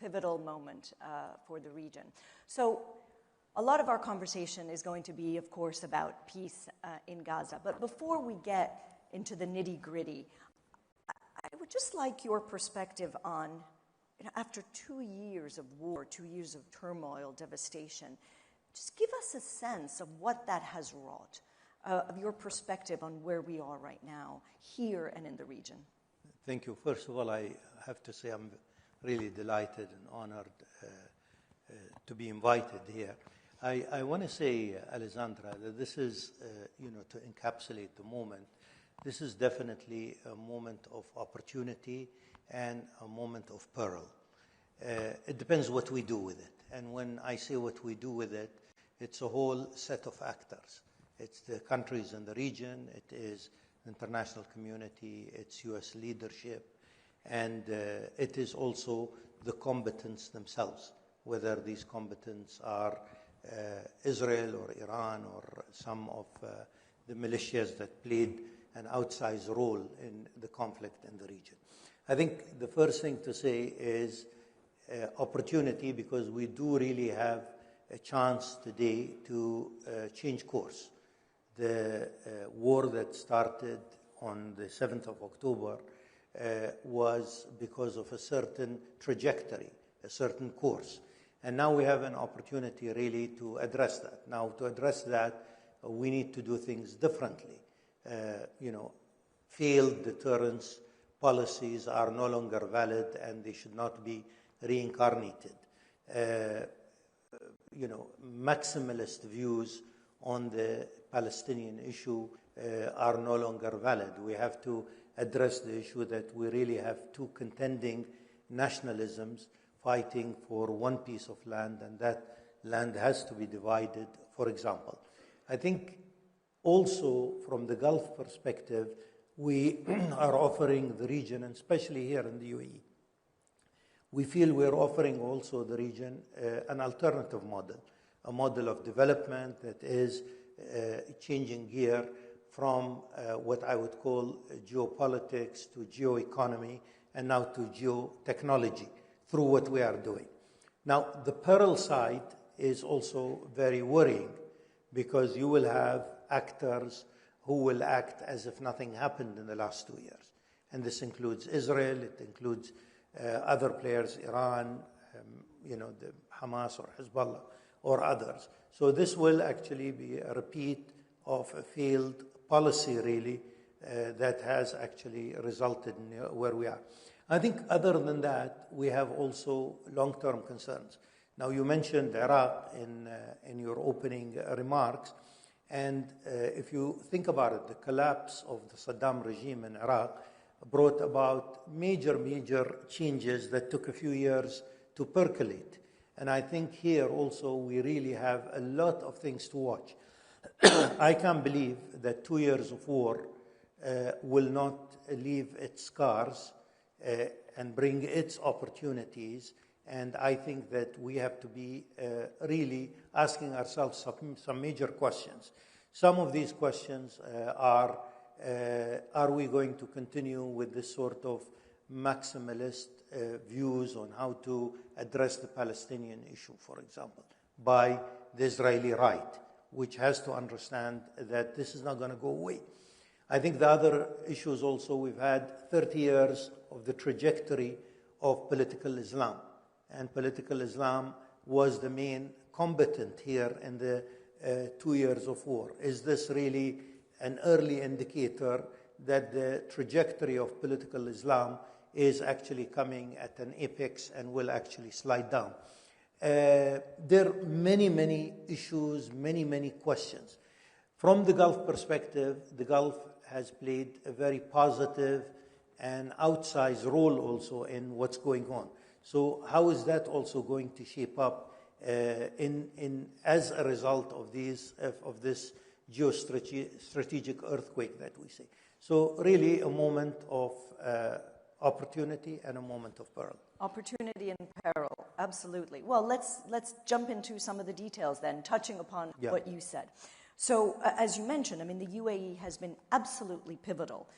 pivotal moment for the region. So a lot of our conversation is going to be, of course, about peace in Gaza. But before we get into the nitty-gritty, I would just like your perspective on, after 2 years of war, 2 years of turmoil, devastation, just give us a sense of what that has wrought, of your perspective on where we are right now, here and in the region. Thank you. First of all, I have to say I'm really delighted and honored to be invited here. I want to say, Alessandra, that this is, to encapsulate the moment, this is definitely a moment of opportunity and a moment of peril. It depends what we do with it. And when I say what we do with it, it's a whole set of actors. It's the countries in the region, it is the international community, it's U.S. leadership, and it is also the combatants themselves, whether these combatants are Israel or Iran or some of the militias that played an outsized role in the conflict in the region. I think the first thing to say is opportunity, because we do really have a chance today to change course. The war that started on the 7th of October was because of a certain trajectory, a certain course. And now we have an opportunity really to address that. Now, to address that, we need to do things differently. Failed deterrence policies are no longer valid and they should not be reincarnated. Maximalist views on the Palestinian issue are no longer valid. We have to address the issue that we really have two contending nationalisms fighting for one piece of land, and that land has to be divided, for example. I think also from the Gulf perspective, we are offering the region, and especially here in the UAE, we feel we're offering also the region an alternative model, a model of development that is changing gear from what I would call geopolitics to geoeconomy and now to geotechnology through what we are doing. Now, the peril side is also very worrying because you will have actors who will act as if nothing happened in the last 2 years. And this includes Israel, it includes other players, Iran, the Hamas or Hezbollah or others. So this will actually be a repeat of a failed policy, really, that has actually resulted in where we are. I think other than that, we have also long-term concerns. Now, you mentioned Iraq in your opening remarks, and if you think about it, the collapse of the Saddam regime in Iraq brought about major changes that took a few years to percolate. And I think here also we really have a lot of things to watch. I can't believe that 2 years of war will not leave its scars and bring its opportunities. And I think that we have to be really asking ourselves some major questions. Some of these questions are we going to continue with this sort of maximalist views on how to address the Palestinian issue, for example, by the Israeli right, which has to understand that this is not going to go away. I think the other issues also, we've had 30 years of the trajectory of political Islam. And political Islam was the main combatant here in the 2 years of war. Is this really an early indicator that the trajectory of political Islam is actually coming at an apex and will actually slide down? There are many issues, many questions. From the Gulf perspective, the Gulf has played a very positive and outsized role also in what's going on. So how is that also going to shape up as a result of this geostrategic earthquake that we see? So really a moment of opportunity and a moment of peril. Opportunity and peril, absolutely. Well, let's jump into some of the details then, touching upon what you said. So, as you mentioned, I mean, the UAE has been absolutely pivotal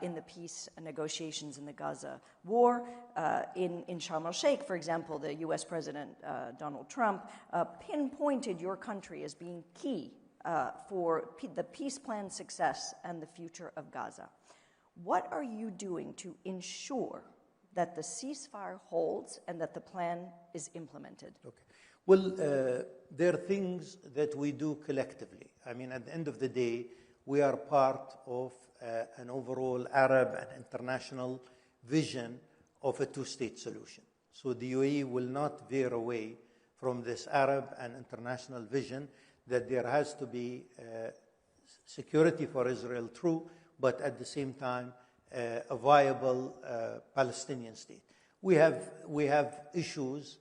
in the peace negotiations in the Gaza war. In Sharm el-Sheikh, for example, the U.S. President Donald Trump pinpointed your country as being key for the peace plan's success and the future of Gaza. What are you doing to ensure that the ceasefire holds and that the plan is implemented? Okay. Well, there are things that we do collectively. I mean, at the end of the day, we are part of an overall Arab and international vision of a two-state solution. So the UAE will not veer away from this Arab and international vision that there has to be security for Israel, true, but at the same time, a viable Palestinian state. We have issues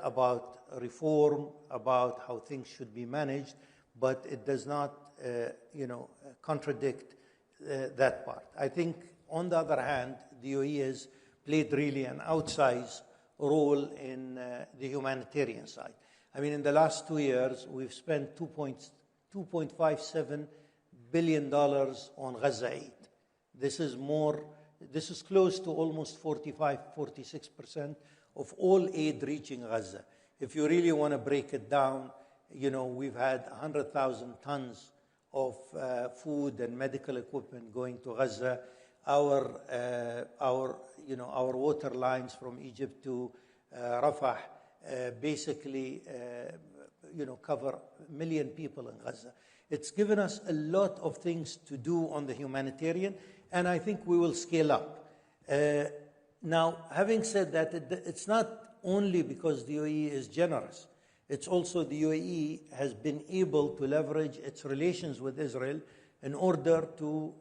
about reform, about how things should be managed, but it does not, contradict that part. I think, on the other hand, the UAE has played really an outsized role in the humanitarian side. I mean, in the last 2 years, we've spent $2.57 billion on Gaza aid. This is close to almost 46% of all aid reaching Gaza. If you really want to break it down, we've had 100,000 tons of food and medical equipment going to Gaza. Our water lines from Egypt to Rafah basically, cover 1 million people in Gaza. It's given us a lot of things to do on the humanitarian, and I think we will scale up. Now, having said that, it's not only because the UAE is generous. It's also the UAE has been able to leverage its relations with Israel in order to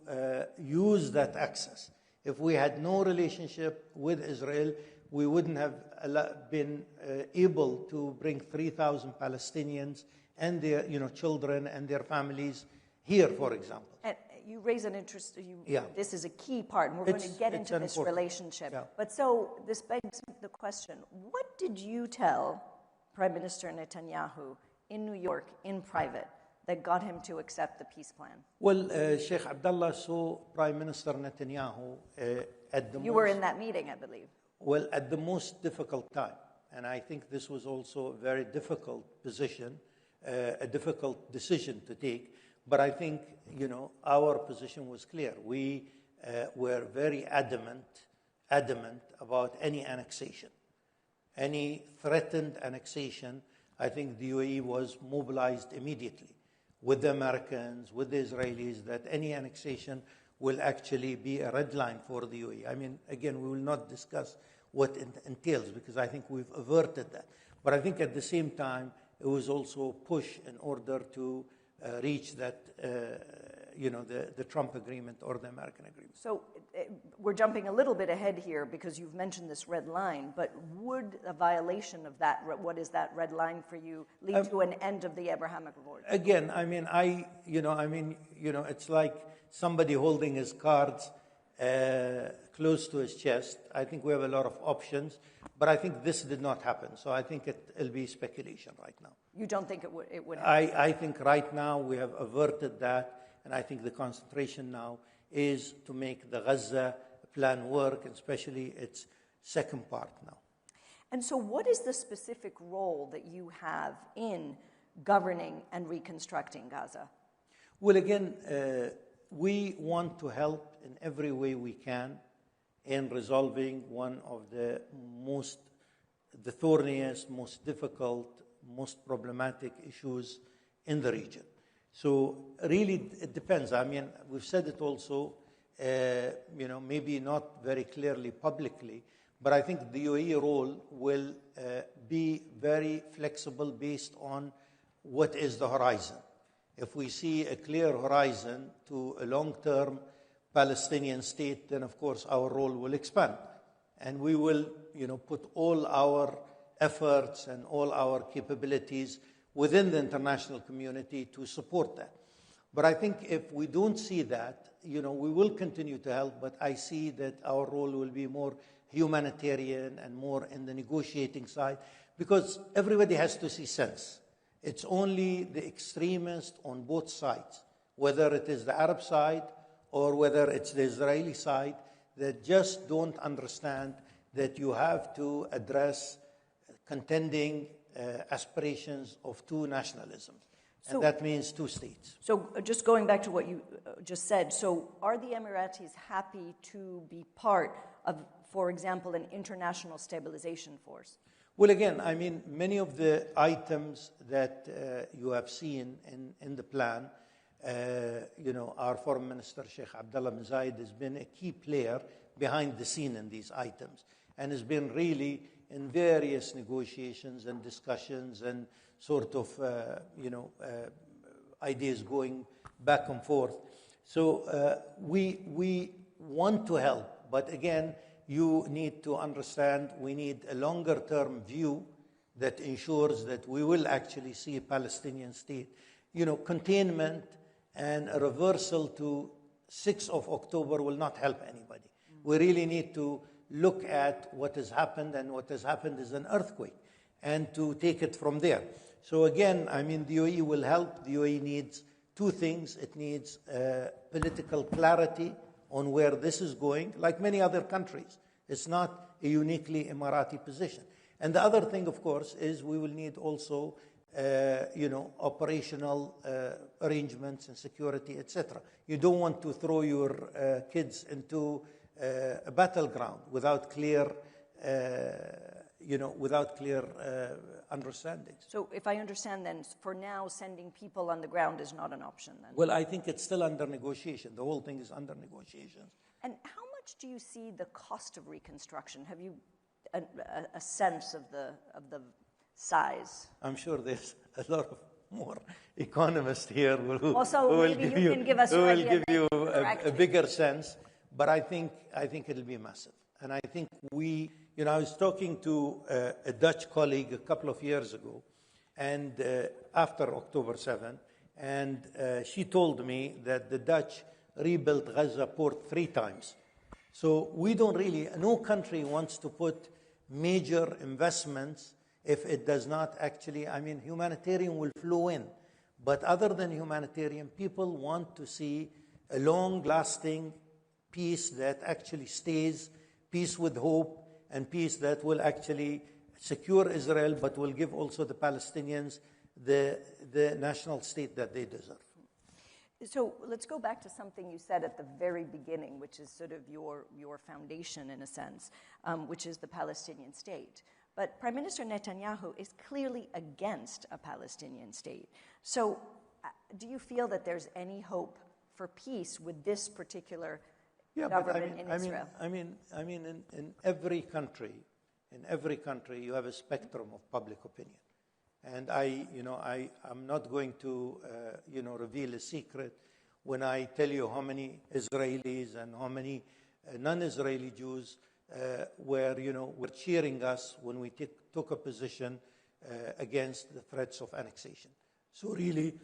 use that access. If we had no relationship with Israel, we wouldn't have been able to bring 3,000 Palestinians and their children and their families here, for example. And you raise an interest. This is a key part, and we're going to get into this relationship. Yeah. But so this begs the question: what did you tell Prime Minister Netanyahu in New York in private that got him to accept the peace plan? Well, Sheikh Abdullah saw Prime Minister Netanyahu at the You were in that meeting, I believe. Well, at the most difficult time. And I think this was also a very difficult position, a difficult decision to take. But I think, our position was clear. We were very adamant about any annexation. Any threatened annexation, I think the UAE was mobilized immediately with the Americans, with the Israelis, that any annexation will actually be a red line for the UAE. I mean, again, we will not discuss what it entails because I think we've averted that. But I think at the same time, it was also a push in order to reach that, the Trump agreement or the American agreement. So we're jumping a little bit ahead here because you've mentioned this red line, but would a violation of that, what is that red line for you, lead to an end of the Abrahamic Accord? Again, it's like somebody holding his cards close to his chest. I think we have a lot of options, but I think this did not happen. So I think it'll be speculation right now. You don't think it would happen? I think right now we have averted that, and I think the concentration now is to make the Gaza plan work, especially its second part now. And so what is the specific role that you have in governing and reconstructing Gaza? Well, again, we want to help in every way we can in resolving one of the thorniest, most difficult, most problematic issues in the region. So really, it depends. I mean, we've said it also, maybe not very clearly publicly, but I think the UAE role will be very flexible based on what is the horizon. If we see a clear horizon to a long-term Palestinian state, then of course our role will expand. And we will, put all our efforts and all our capabilities within the international community to support that. But I think if we don't see that, we will continue to help, but I see that our role will be more humanitarian and more in the negotiating side, because everybody has to see sense. It's only the extremists on both sides, whether it is the Arab side or whether it's the Israeli side, that just don't understand that you have to address contending aspirations of two nationalisms. And that means two states. So just going back to what you just said, so are the Emiratis happy to be part of, for example, an international stabilization force? Well, again, I mean, many of the items that you have seen in the plan, our Foreign Minister, Sheikh Abdullah bin Zayed, has been a key player behind the scene in these items and has been really in various negotiations and discussions and sort of, ideas going back and forth. So we want to help, but again, you need to understand we need a longer-term view that ensures that we will actually see a Palestinian state. Containment and a reversal to 6th of October will not help anybody. We really need to look at what has happened, and what has happened is an earthquake, and to take it from there. So again, I mean, the UAE will help. The UAE needs two things. It needs political clarity on where this is going, like many other countries. It's not a uniquely Emirati position. And the other thing, of course, is we will need also, operational arrangements and security, etc. You don't want to throw your kids into a battleground without clear, understandings. So if I understand then, for now, sending people on the ground is not an option then? Well, I think it's still under negotiation. The whole thing is under negotiation. And how much do you see the cost of reconstruction? Have you a sense of the size? I'm sure there's a lot of more economists here who will give you a bigger sense. But I think it'll be massive. And I think I was talking to a Dutch colleague a couple of years ago, and after October 7th, and she told me that the Dutch rebuilt Gaza port 3 times. So no country wants to put major investments if it does not actually, humanitarian will flow in. But other than humanitarian, people want to see a long-lasting peace that actually stays, peace with hope, and peace that will actually secure Israel, but will give also the Palestinians the national state that they deserve. So let's go back to something you said at the very beginning, which is sort of your foundation in a sense, which is the Palestinian state. But Prime Minister Netanyahu is clearly against a Palestinian state. So do you feel that there's any hope for peace with this particular government in Israel? In every country, you have a spectrum of public opinion. And I'm not going to, reveal a secret when I tell you how many Israelis and how many non-Israeli Jews were cheering us when we took a position against the threats of annexation. So really,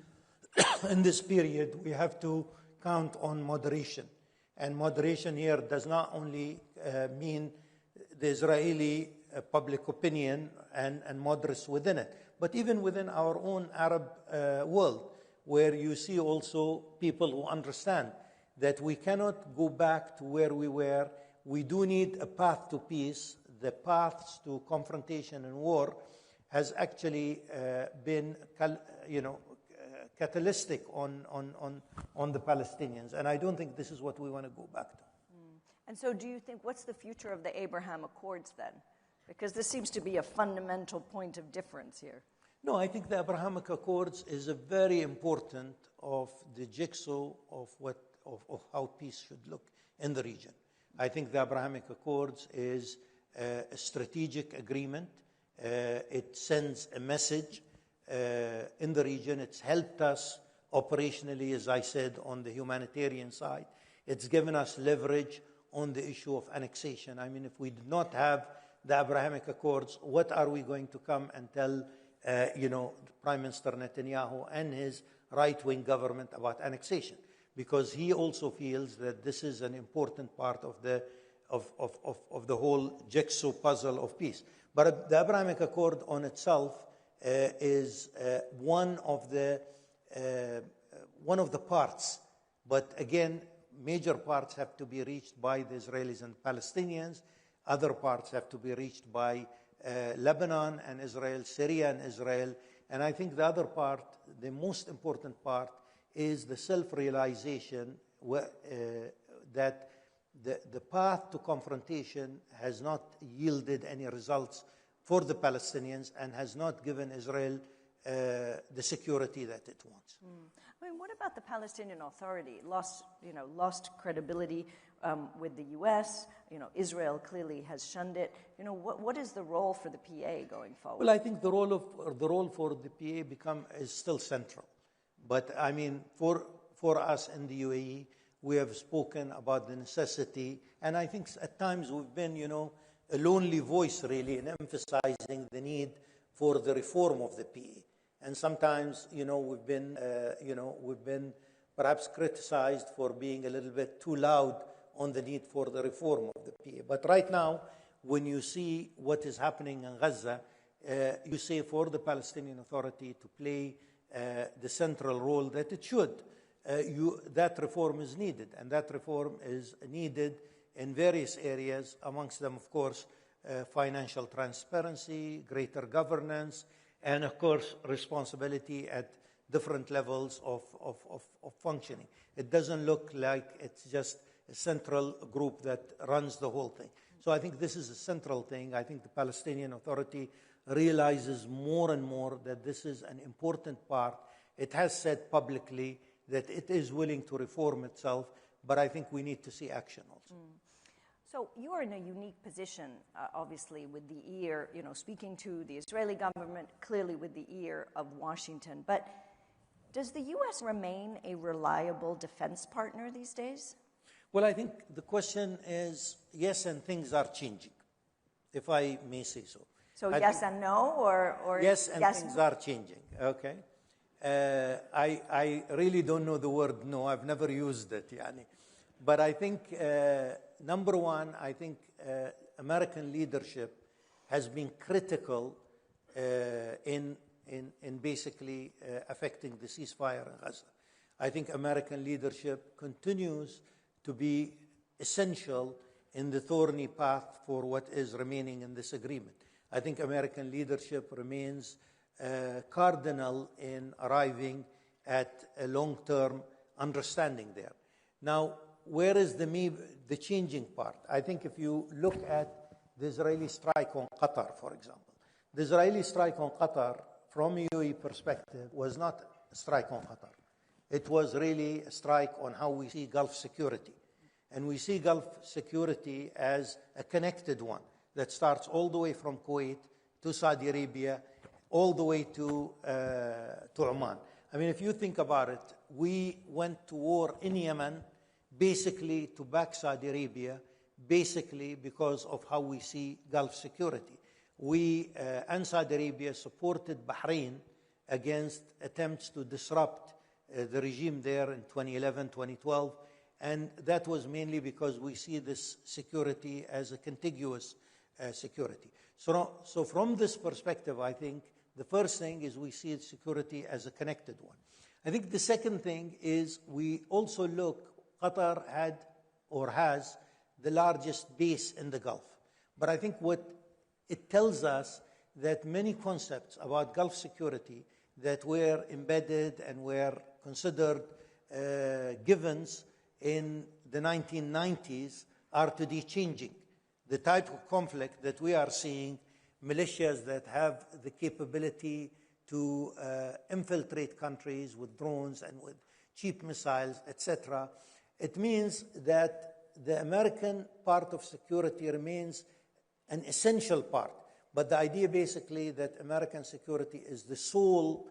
in this period, we have to count on moderation. And moderation here does not only mean the Israeli public opinion and moderates within it, but even within our own Arab world, where you see also people who understand that we cannot go back to where we were. We do need a path to peace. The paths to confrontation and war has actually been, catalytic on the Palestinians. And I don't think this is what we want to go back to. And so do you think, what's the future of the Abraham Accords then? Because this seems to be a fundamental point of difference here. No, I think the Abrahamic Accords is a very important of the jigsaw of how peace should look in the region. I think the Abrahamic Accords is a strategic agreement. It sends a message in the region. It's helped us operationally, as I said, on the humanitarian side. It's given us leverage on the issue of annexation. If we did not have the Abrahamic Accords, what are we going to come and tell Prime Minister Netanyahu and his right-wing government about annexation? Because he also feels that this is an important part of the whole jigsaw puzzle of peace. But the Abrahamic Accord on itself is one of the parts. But again, major parts have to be reached by the Israelis and Palestinians. Other parts have to be reached by Lebanon and Israel, Syria and Israel. And I think the other part, the most important part, is the self-realization that the path to confrontation has not yielded any results for the Palestinians and has not given Israel the security that it wants. I mean, what about the Palestinian Authority? Lost credibility with the U.S. Israel clearly has shunned it. What is the role for the PA going forward? Well, I think the role for the PA is still central. But I mean, for us in the UAE, we have spoken about the necessity, and I think at times we've been, a lonely voice really in emphasizing the need for the reform of the PA. And sometimes, we've been perhaps criticized for being a little bit too loud on the need for the reform of the PA. But right now, when you see what is happening in Gaza, you say for the Palestinian Authority to play the central role that it should. That reform is needed, and that reform is needed in various areas, amongst them, of course, financial transparency, greater governance, and, of course, responsibility at different levels of functioning. It doesn't look like it's just a central group that runs the whole thing. So I think this is a central thing. I think the Palestinian Authority realizes more and more that this is an important part. It has said publicly that it is willing to reform itself, but I think we need to see action also. So you are in a unique position, obviously, with the ear, speaking to the Israeli government, clearly with the ear of Washington. But does the U.S. remain a reliable defense partner these days? Well, I think the question is yes, and things are changing, if I may say so. So yes and no, or yes, and things are changing. Okay. I really don't know the word no. I've never used it, yani. But I think, number one, I think American leadership has been critical in basically affecting the ceasefire in Gaza. I think American leadership continues to be essential in the thorny path for what is remaining in this agreement. I think American leadership remains cardinal in arriving at a long-term understanding there. Now, where is the changing part? I think if you look at the Israeli strike on Qatar, for example, the Israeli strike on Qatar, from a UAE perspective, was not a strike on Qatar. It was really a strike on how we see Gulf security. And we see Gulf security as a connected one that starts all the way from Kuwait to Saudi Arabia, all the way to Oman. I mean, if you think about it, we went to war in Yemen basically to back Saudi Arabia, basically because of how we see Gulf security. We and Saudi Arabia supported Bahrain against attempts to disrupt the regime there in 2011, 2012, and that was mainly because we see this security as a contiguous security. So from this perspective, I think the first thing is we see security as a connected one. I think the second thing is we also look, Qatar had or has the largest base in the Gulf. But I think what it tells us that many concepts about Gulf security that were embedded and were considered givens in the 1990s are today changing. The type of conflict that we are seeing, militias that have the capability to infiltrate countries with drones and with cheap missiles, etc., it means that the American part of security remains an essential part. But the idea basically that American security is the sole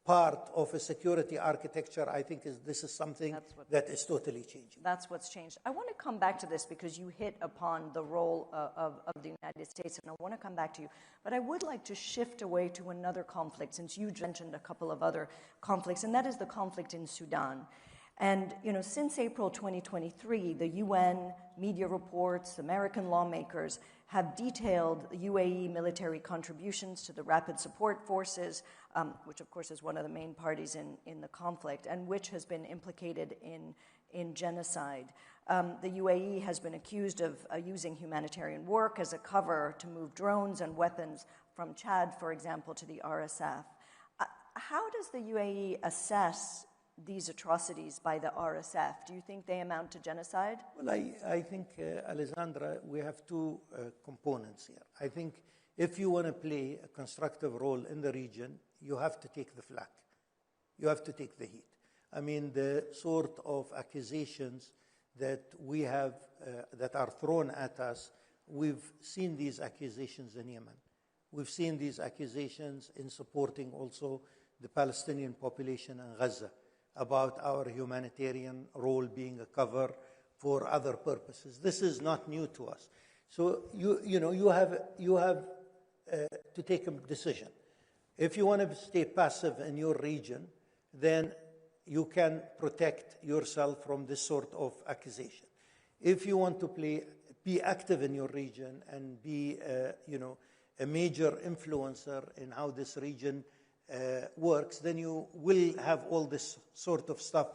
part of a security architecture, I think this is something that is totally changing. That's what's changed. I want to come back to this because you hit upon the role of the United States, and I want to come back to you. But I would like to shift away to another conflict, since you mentioned a couple of other conflicts, and that is the conflict in Sudan. And, since April 2023, the UN, media reports, American lawmakers have detailed the UAE military contributions to the Rapid Support Forces, which of course is one of the main parties in the conflict, and which has been implicated in genocide. The UAE has been accused of using humanitarian work as a cover to move drones and weapons from Chad, for example, to the RSF. How does the UAE assess these atrocities by the RSF? Do you think they amount to genocide? Well, I think, Alessandra, we have two components here. I think if you want to play a constructive role in the region, you have to take the flak. You have to take the heat. I mean, the sort of accusations that we have, that are thrown at us, we've seen these accusations in Yemen. We've seen these accusations in supporting also the Palestinian population in Gaza, about our humanitarian role being a cover for other purposes. This is not new to us. So you have to take a decision. If you want to stay passive in your region, then you can protect yourself from this sort of accusation. If you want to be active in your region and be a major influencer in how this region works, then you will have all this sort of stuff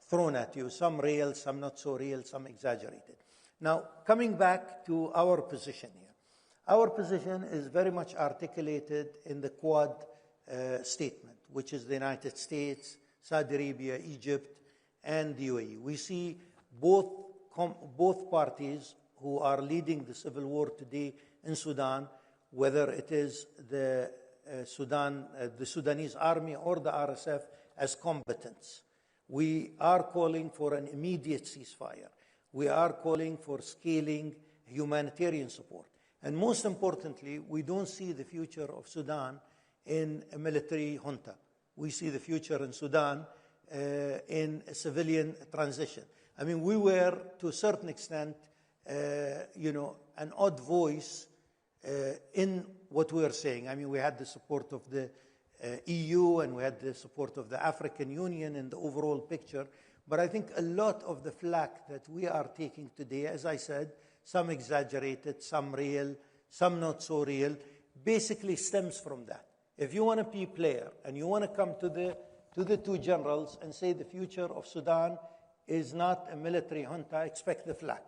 thrown at you, some real, some not so real, some exaggerated. Now, coming back to our position here. Our position is very much articulated in the Quad statement, which is the United States, Saudi Arabia, Egypt, and the UAE. We see both parties who are leading the civil war today in Sudan, whether it is the Sudanese army or the RSF, as combatants. We are calling for an immediate ceasefire. We are calling for scaling humanitarian support. And most importantly, we don't see the future of Sudan in a military junta. We see the future in Sudan in a civilian transition. I mean, we were, to a certain extent, an odd voice in what we are saying. I mean, we had the support of the EU and we had the support of the African Union in the overall picture. But I think a lot of the flack that we are taking today, as I said, some exaggerated, some real, some not so real, basically stems from that. If you want to be a player and you want to come to the two generals and say the future of Sudan is not a military junta, expect the flack.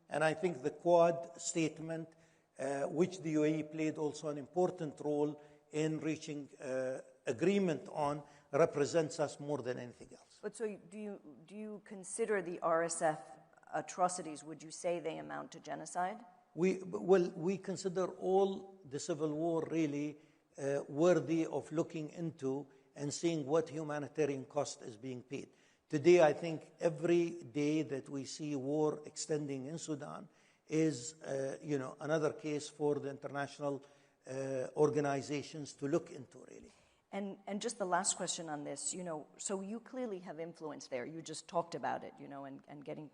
And I think the Quad statement, which the UAE played also an important role in reaching agreement on, represents us more than anything else. But so do you consider the RSF atrocities, would you say they amount to genocide? We consider all the civil war really worthy of looking into and seeing what humanitarian cost is being paid. Today, I think every day that we see war extending in Sudan is, another case for the international organizations to look into, really. And just the last question on this, so you clearly have influence there. You just talked about it, and getting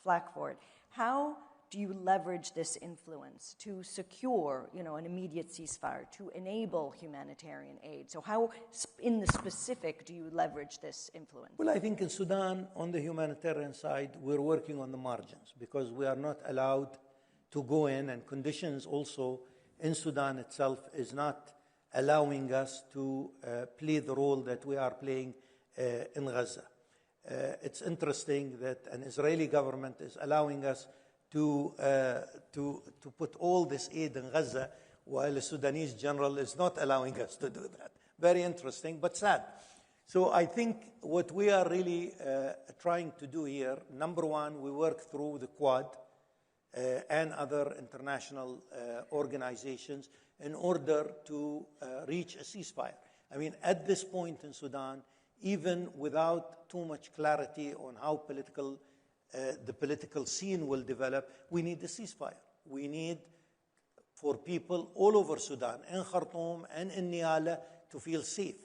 flack for it. How do you leverage this influence to secure, an immediate ceasefire, to enable humanitarian aid? So how, in the specific, do you leverage this influence? Well, I think in Sudan, on the humanitarian side, we're working on the margins because we are not allowed to go in, and conditions also in Sudan itself is not allowing us to play the role that we are playing in Gaza. It's interesting that an Israeli government is allowing us to put all this aid in Gaza, while a Sudanese general is not allowing us to do that. Very interesting, but sad. So I think what we are really trying to do here, number one, we work through the Quad and other international organizations in order to reach a ceasefire. I mean, at this point in Sudan, even without too much clarity on how the political scene will develop, we need a ceasefire. We need for people all over Sudan, in Khartoum and in Niala, to feel safe.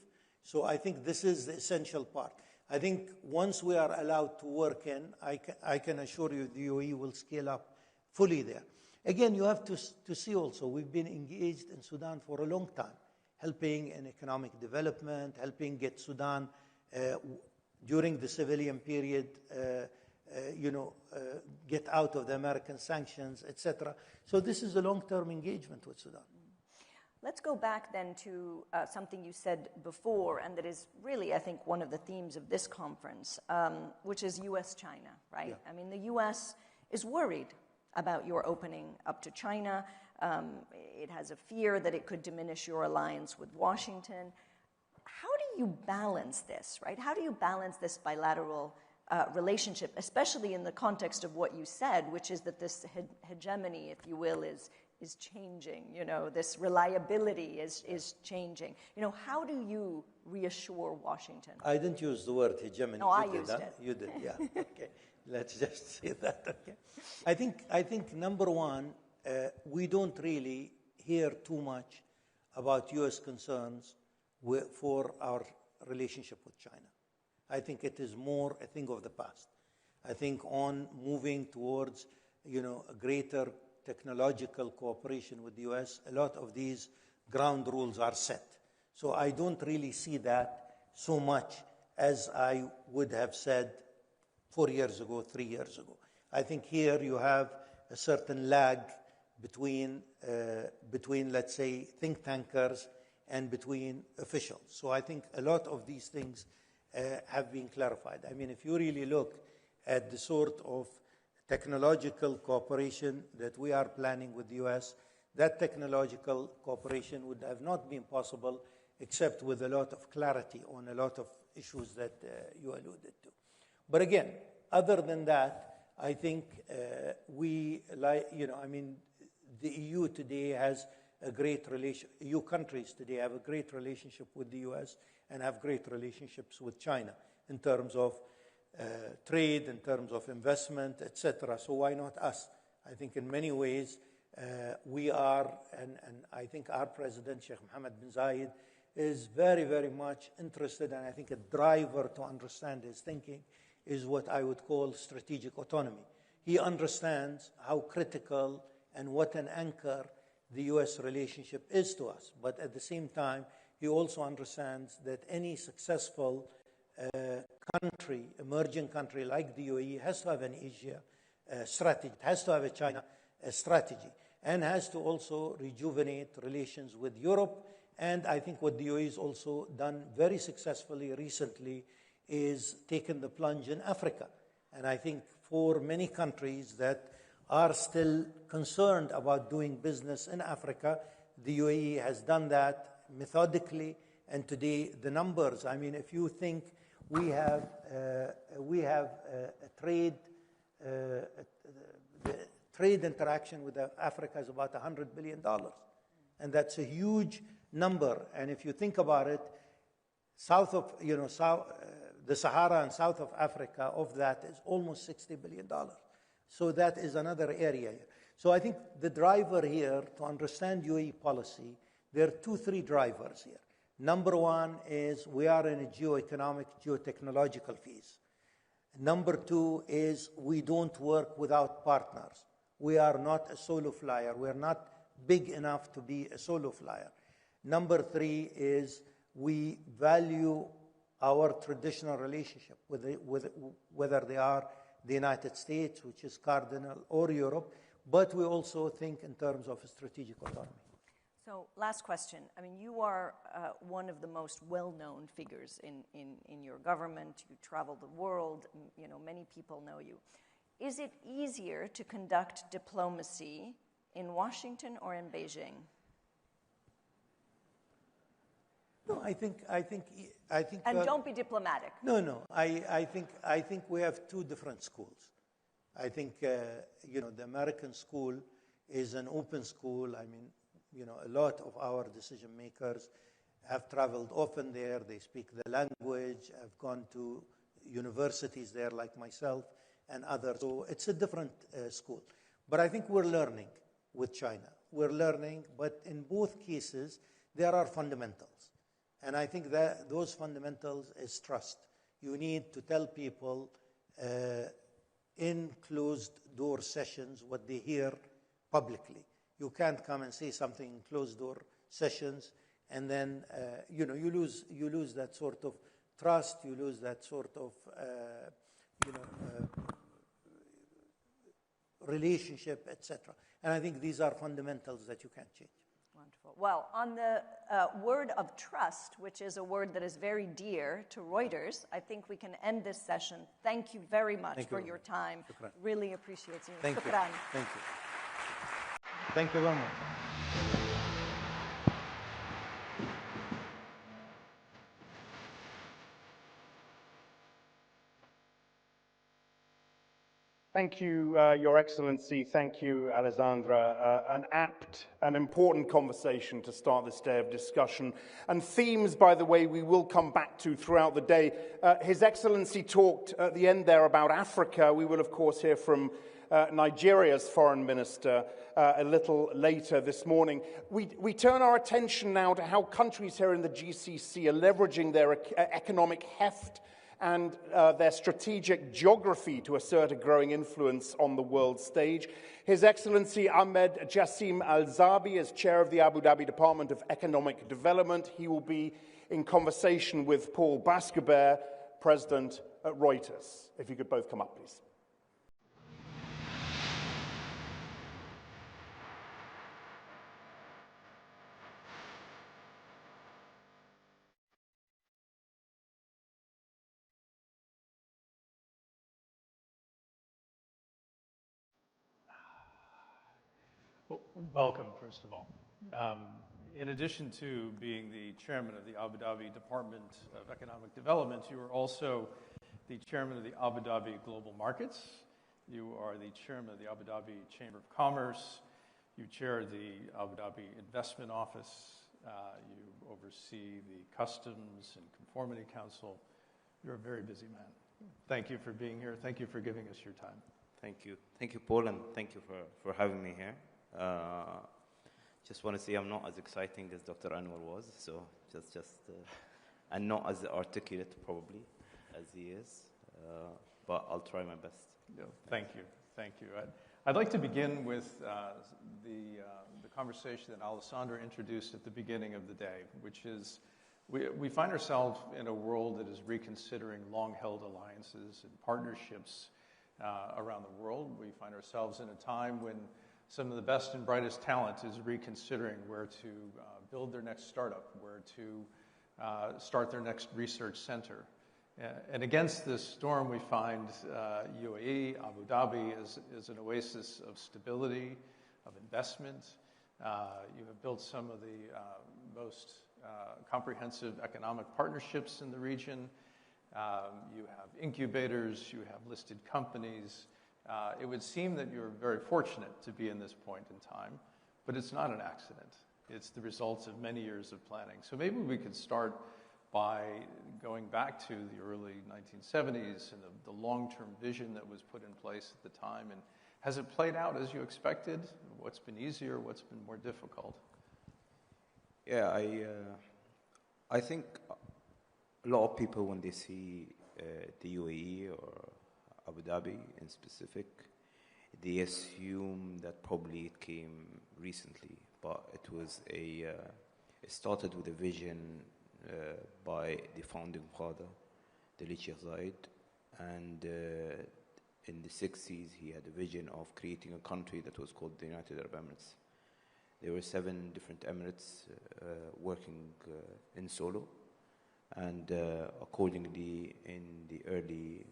So I think this is the essential part. I think once we are allowed to work in, I can assure you the UAE will scale up fully there. Again, you have to see also, we've been engaged in Sudan for a long time, helping in economic development, helping get Sudan during the civilian period get out of the American sanctions, etc. So this is a long-term engagement with Sudan. Let's go back then to something you said before, and that is really, I think, one of the themes of this conference, which is U.S.-China, right? Yeah. I mean, the U.S. is worried about your opening up to China. It has a fear that it could diminish your alliance with Washington. How do you balance this, right? How do you balance this bilateral relationship, especially in the context of what you said, which is that this hegemony, if you will, is changing, this reliability is changing. How do you reassure Washington? I didn't use the word hegemony. No, I used it. You did, yeah. Okay, let's just say that, okay. I think number one, we don't really hear too much about U.S. concerns for our relationship with China. I think it is more a thing of the past. I think on moving towards, a greater technological cooperation with the U.S., a lot of these ground rules are set. So I don't really see that so much as I would have said 4 years ago, 3 years ago. I think here you have a certain lag between, let's say, think tankers and between officials. So I think a lot of these things have been clarified. I mean, if you really look at the sort of technological cooperation that we are planning with the U.S., that technological cooperation would have not been possible except with a lot of clarity on a lot of issues that you alluded to. But again, other than that, I think the EU today has a great relation. EU countries today have a great relationship with the U.S. and have great relationships with China in terms of trade, in terms of investment, etc. So why not us? I think in many ways we are, and I think our president, Sheikh Mohammed bin Zayed, is very, very much interested, and I think a driver to understand his thinking is what I would call strategic autonomy. He understands how critical and what an anchor the U.S. relationship is to us. But at the same time, he also understands that any successful country, emerging country like the UAE, has to have an Asia strategy, has to have a China strategy, and has to also rejuvenate relations with Europe. And I think what the UAE has also done very successfully recently is taken the plunge in Africa. And I think for many countries that are still concerned about doing business in Africa, the UAE has done that methodically. And today, the numbers, I mean, if you think we have a trade interaction with Africa is about $100 billion. And that's a huge number. And if you think about it, the Sahara and south of Africa, of that is almost $60 billion. So that is another area here. So I think the driver here, to understand UAE policy, there are 2-3 drivers here. Number one is we are in a geoeconomic, geotechnological phase. Number two is we don't work without partners. We are not a solo flyer. We are not big enough to be a solo flyer. Number three is we value our traditional relationship, whether they are the United States, which is cardinal, or Europe, but we also think in terms of strategic autonomy. So last question. I mean, you are one of the most well-known figures in your government. You travel the world. Many people know you. Is it easier to conduct diplomacy in Washington or in Beijing? No, I think. And don't be diplomatic. No. I think we have two different schools. I think the American school is an open school. I mean, a lot of our decision makers have traveled often there. They speak the language, have gone to universities there like myself and others. So it's a different school. But I think we're learning with China. We're learning, but in both cases, there are fundamentals. And I think that those fundamentals is trust. You need to tell people in closed-door sessions what they hear publicly. You can't come and say something in closed-door sessions, and then you lose that sort of trust. You lose that sort of relationship, etc. And I think these are fundamentals that you can't change. Wonderful. Well, on the word of trust, which is a word that is very dear to Reuters, I think we can end this session. Thank you very much for your time. Shukran. Really appreciate you. Thank you. Shukran. Thank you. Thank you very much. Thank you, Your Excellency. Thank you, Alessandra. An apt and important conversation to start this day of discussion. And themes, by the way, we will come back to throughout the day. His Excellency talked at the end there about Africa. We will, of course, hear from Nigeria's foreign minister a little later this morning. We turn our attention now to how countries here in the GCC are leveraging their economic heft and their strategic geography to assert a growing influence on the world stage. His Excellency Ahmed Jassim Al-Zabi is chair of the Abu Dhabi Department of Economic Development. He will be in conversation with Paul Bascobert, president at Reuters. If you could both come up, please. Well, welcome, first of all. In addition to being the chairman of the Abu Dhabi Department of Economic Development, you are also the chairman of the Abu Dhabi Global Markets. You are the chairman of the Abu Dhabi Chamber of Commerce. You chair the Abu Dhabi Investment Office. You oversee the Customs and Conformity Council. You're a very busy man. Thank you for being here. Thank you for giving us your time. Thank you. Thank you, Paul, and thank you for having me here. Just want to say I'm not as exciting as Dr. Anwar was, so and not as articulate probably as he is, but I'll try my best. No, thank you. Thank you. I'd like to begin with the conversation that Alessandra introduced at the beginning of the day, which is we find ourselves in a world that is reconsidering long-held alliances and partnerships around the world. We find ourselves in a time when some of the best and brightest talent is reconsidering where to build their next startup, where to start their next research center. And against this storm, we find UAE, Abu Dhabi is an oasis of stability, of investment. You have built some of the most comprehensive economic partnerships in the region. You have incubators, you have listed companies. It would seem that you're very fortunate to be in this point in time, but it's not an accident. It's the results of many years of planning. So maybe we could start by going back to the early 1970s and the long-term vision that was put in place at the time. And has it played out as you expected? What's been easier? What's been more difficult? Yeah, I think a lot of people, when they see the UAE or Abu Dhabi in specific, they assume that probably it came recently, but it started with a vision by the founding father, the Sheikh Zayed, and in the 60s he had a vision of creating a country that was called the United Arab Emirates. There were 7 different emirates working in solo, and accordingly in the early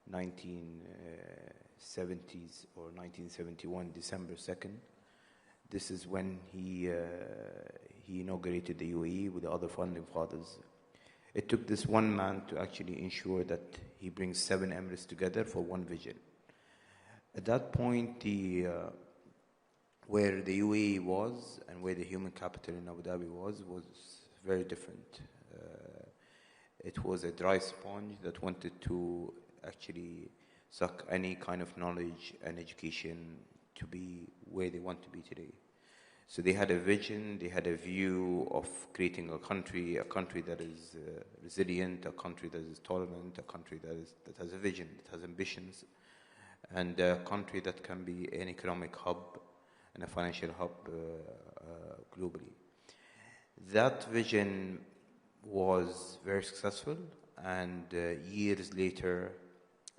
1970s or 1971, December 2nd, this is when he inaugurated the UAE with the other founding fathers. It took this one man to actually ensure that he brings 7 emirates together for one vision. At that point, where the UAE was and where the human capital in Abu Dhabi was very different. It was a dry sponge that wanted to actually suck any kind of knowledge and education to be where they want to be today. So they had a vision, they had a view of creating a country that is resilient, a country that is tolerant, a country that has a vision, that has ambitions, and a country that can be an economic hub and a financial hub globally. That vision was very successful, and years later,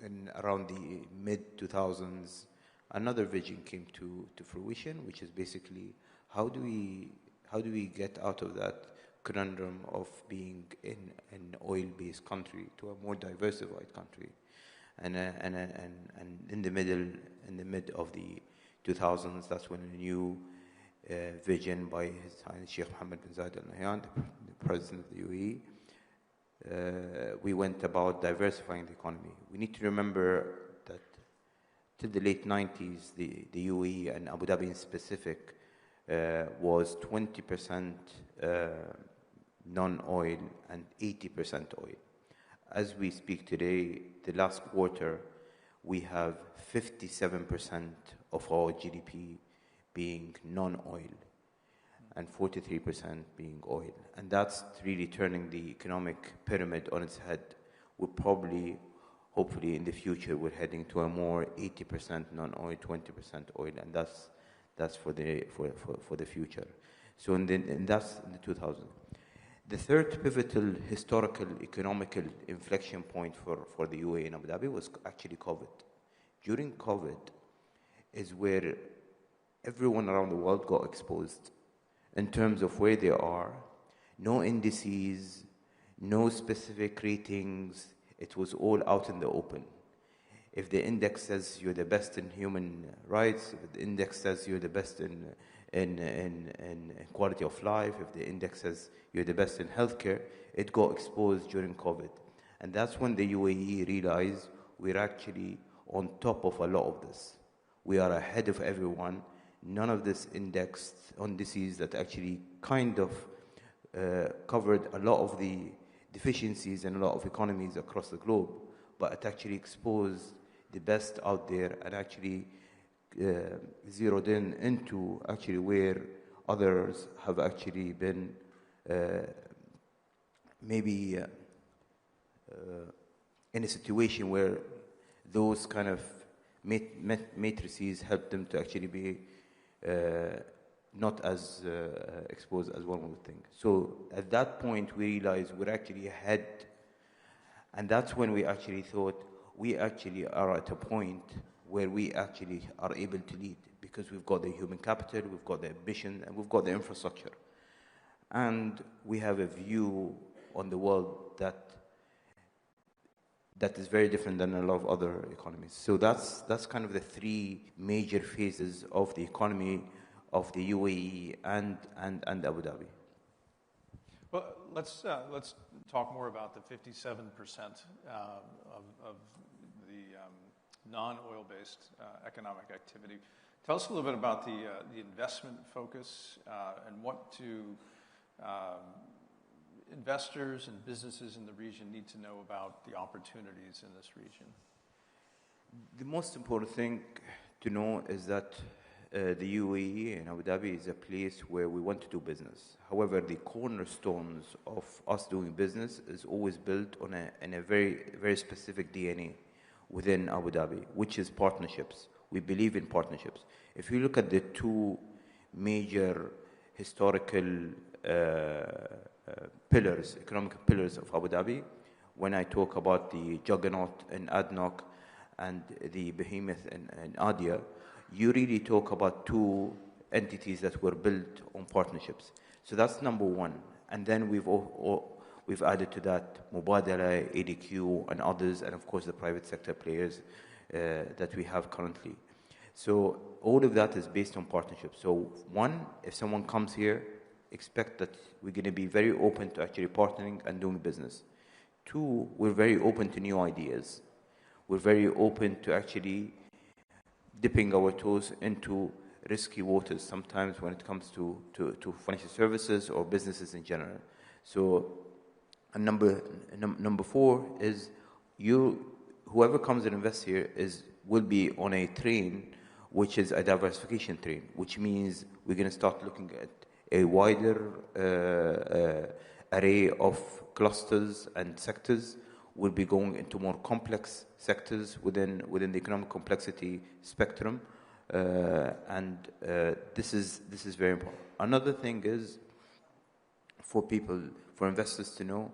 in around the mid-2000s, another vision came to fruition, which is basically how do we get out of that conundrum of being in an oil-based country to a more diversified country, and in the mid of the 2000s, that's when a new vision by His Highness Sheikh Mohammed bin Zayed Al Nahyan, the President of the UAE, we went about diversifying the economy. We need to remember that till the late 90s, the UAE and Abu Dhabi in specific was 20% non-oil and 80% oil. As we speak today, the last quarter, we have 57% of our GDP being non-oil and 43% being oil. And that's really turning the economic pyramid on its head. We're probably, hopefully in the future, we're heading to a more 80% non-oil, 20% oil, and that's for the future. So that's in the 2000s. The third pivotal historical economical inflection point for the UAE and Abu Dhabi was actually COVID. During COVID is where everyone around the world got exposed in terms of where they are. No indices, no specific ratings. It was all out in the open. If the index says you're the best in human rights, if the index says you're the best in quality of life, if the index says you're the best in healthcare, it got exposed during COVID. And that's when the UAE realized we're actually on top of a lot of this. We are ahead of everyone. None of this indexed indices that actually kind of covered a lot of the deficiencies in a lot of economies across the globe, but it actually exposed the best out there and actually zeroed into actually where others have actually been maybe in a situation where those kind of matrices helped them to actually be not as exposed as one would think. So at that point, we realized we're actually ahead. And that's when we actually thought we actually are at a point where we actually are able to lead, because we've got the human capital, we've got the ambition, and we've got the infrastructure. And we have a view on the world that is very different than a lot of other economies. So that's kind of the three major phases of the economy of the UAE and Abu Dhabi. Well, let's talk more about the 57% of the non-oil-based economic activity. Tell us a little bit about the investment focus and what investors and businesses in the region need to know about the opportunities in this region. The most important thing to know is that the UAE and Abu Dhabi is a place where we want to do business. However, the cornerstones of us doing business is always built on a very, very specific DNA within Abu Dhabi, which is partnerships. We believe in partnerships. If you look at the two major historical pillars, economic pillars of Abu Dhabi, when I talk about the juggernaut in ADNOC and the behemoth in ADIA, you really talk about two entities that were built on partnerships. So that's number one. And then we've added to that Mubadala, ADQ, and others, and of course the private sector players that we have currently. So all of that is based on partnerships. So one, if someone comes here, expect that we're going to be very open to actually partnering and doing business. Two, we're very open to new ideas. We're very open to actually dipping our toes into risky waters sometimes when it comes to financial services or businesses in general. So and number four is whoever comes and invests here will be on a train which is a diversification train, which means we're going to start looking at a wider array of clusters and sectors. We'll be going into more complex sectors within the economic complexity spectrum, and this is very important. Another thing is for investors to know,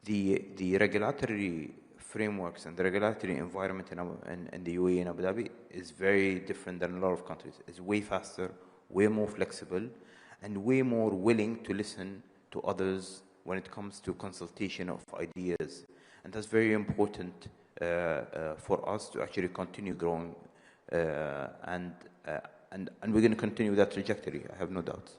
the regulatory frameworks and the regulatory environment in the UAE and Abu Dhabi is very different than a lot of countries. It's way faster, way more flexible, and way more willing to listen to others when it comes to consultation of ideas. And that's very important for us to actually continue growing, and we're going to continue that trajectory, I have no doubt.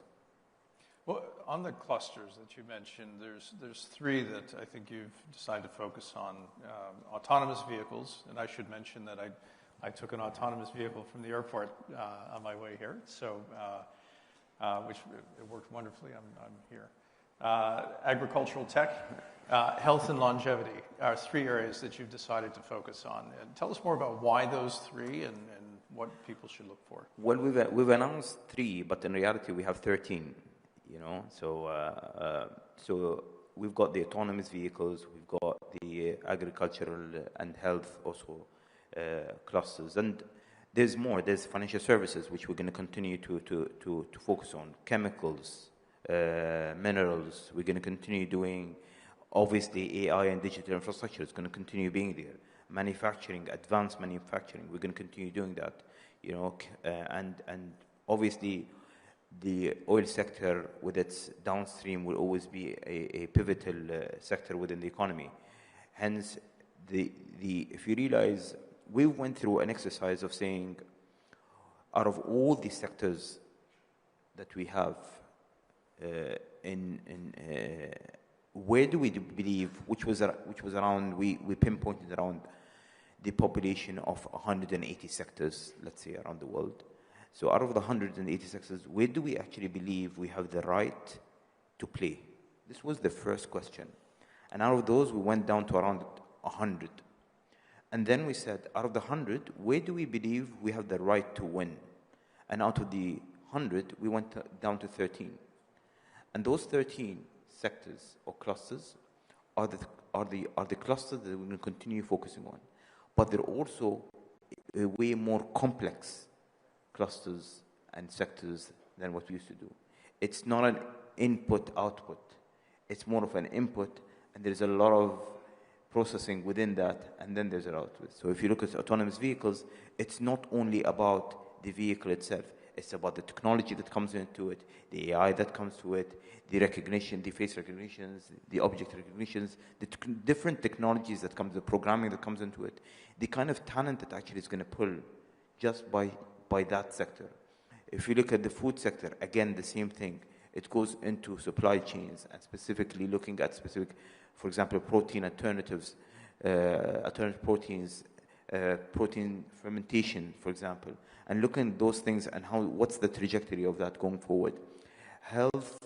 Well, on the clusters that you mentioned, there's three that I think you've decided to focus on. Autonomous vehicles, and I should mention that I took an autonomous vehicle from the airport on my way here, so which it worked wonderfully. I'm here. Agricultural tech, health and longevity are three areas that you've decided to focus on. And tell us more about why those three and what people should look for. Well, we've announced 3, but in reality we have 13. So we've got the autonomous vehicles, we've got the agricultural and health also clusters, and there's more. There's financial services, which we're going to continue to focus on. Chemicals, minerals, we're going to continue doing. Obviously, AI and digital infrastructure is going to continue being there. Manufacturing, advanced manufacturing, we're going to continue doing that. And obviously, the oil sector with its downstream will always be a pivotal sector within the economy. Hence, if you realize, we went through an exercise of saying, out of all the sectors that we have, where do we believe, which was around, we pinpointed around the population of 180 sectors, let's say, around the world. So out of the 180 sectors, where do we actually believe we have the right to play? This was the first question. And out of those, we went down to around 100. And then we said, out of the 100, where do we believe we have the right to win? And out of the 100, we went down to 13. And those 13 sectors or clusters are the clusters that we're going to continue focusing on. But they're also way more complex clusters and sectors than what we used to do. It's not an input-output. It's more of an input, and there's a lot of processing within that, and then there's an output. So if you look at autonomous vehicles, it's not only about the vehicle itself. It's about the technology that comes into it, the AI that comes to it, the recognition, the face recognitions, the object recognitions, the different technologies that comes, the programming that comes into it, the kind of talent that actually is going to pull just by that sector. If you look at the food sector, again, the same thing. It goes into supply chains and specifically looking at specific, for example, protein alternatives, alternative proteins, protein fermentation, for example, and looking at those things and what's the trajectory of that going forward. Health,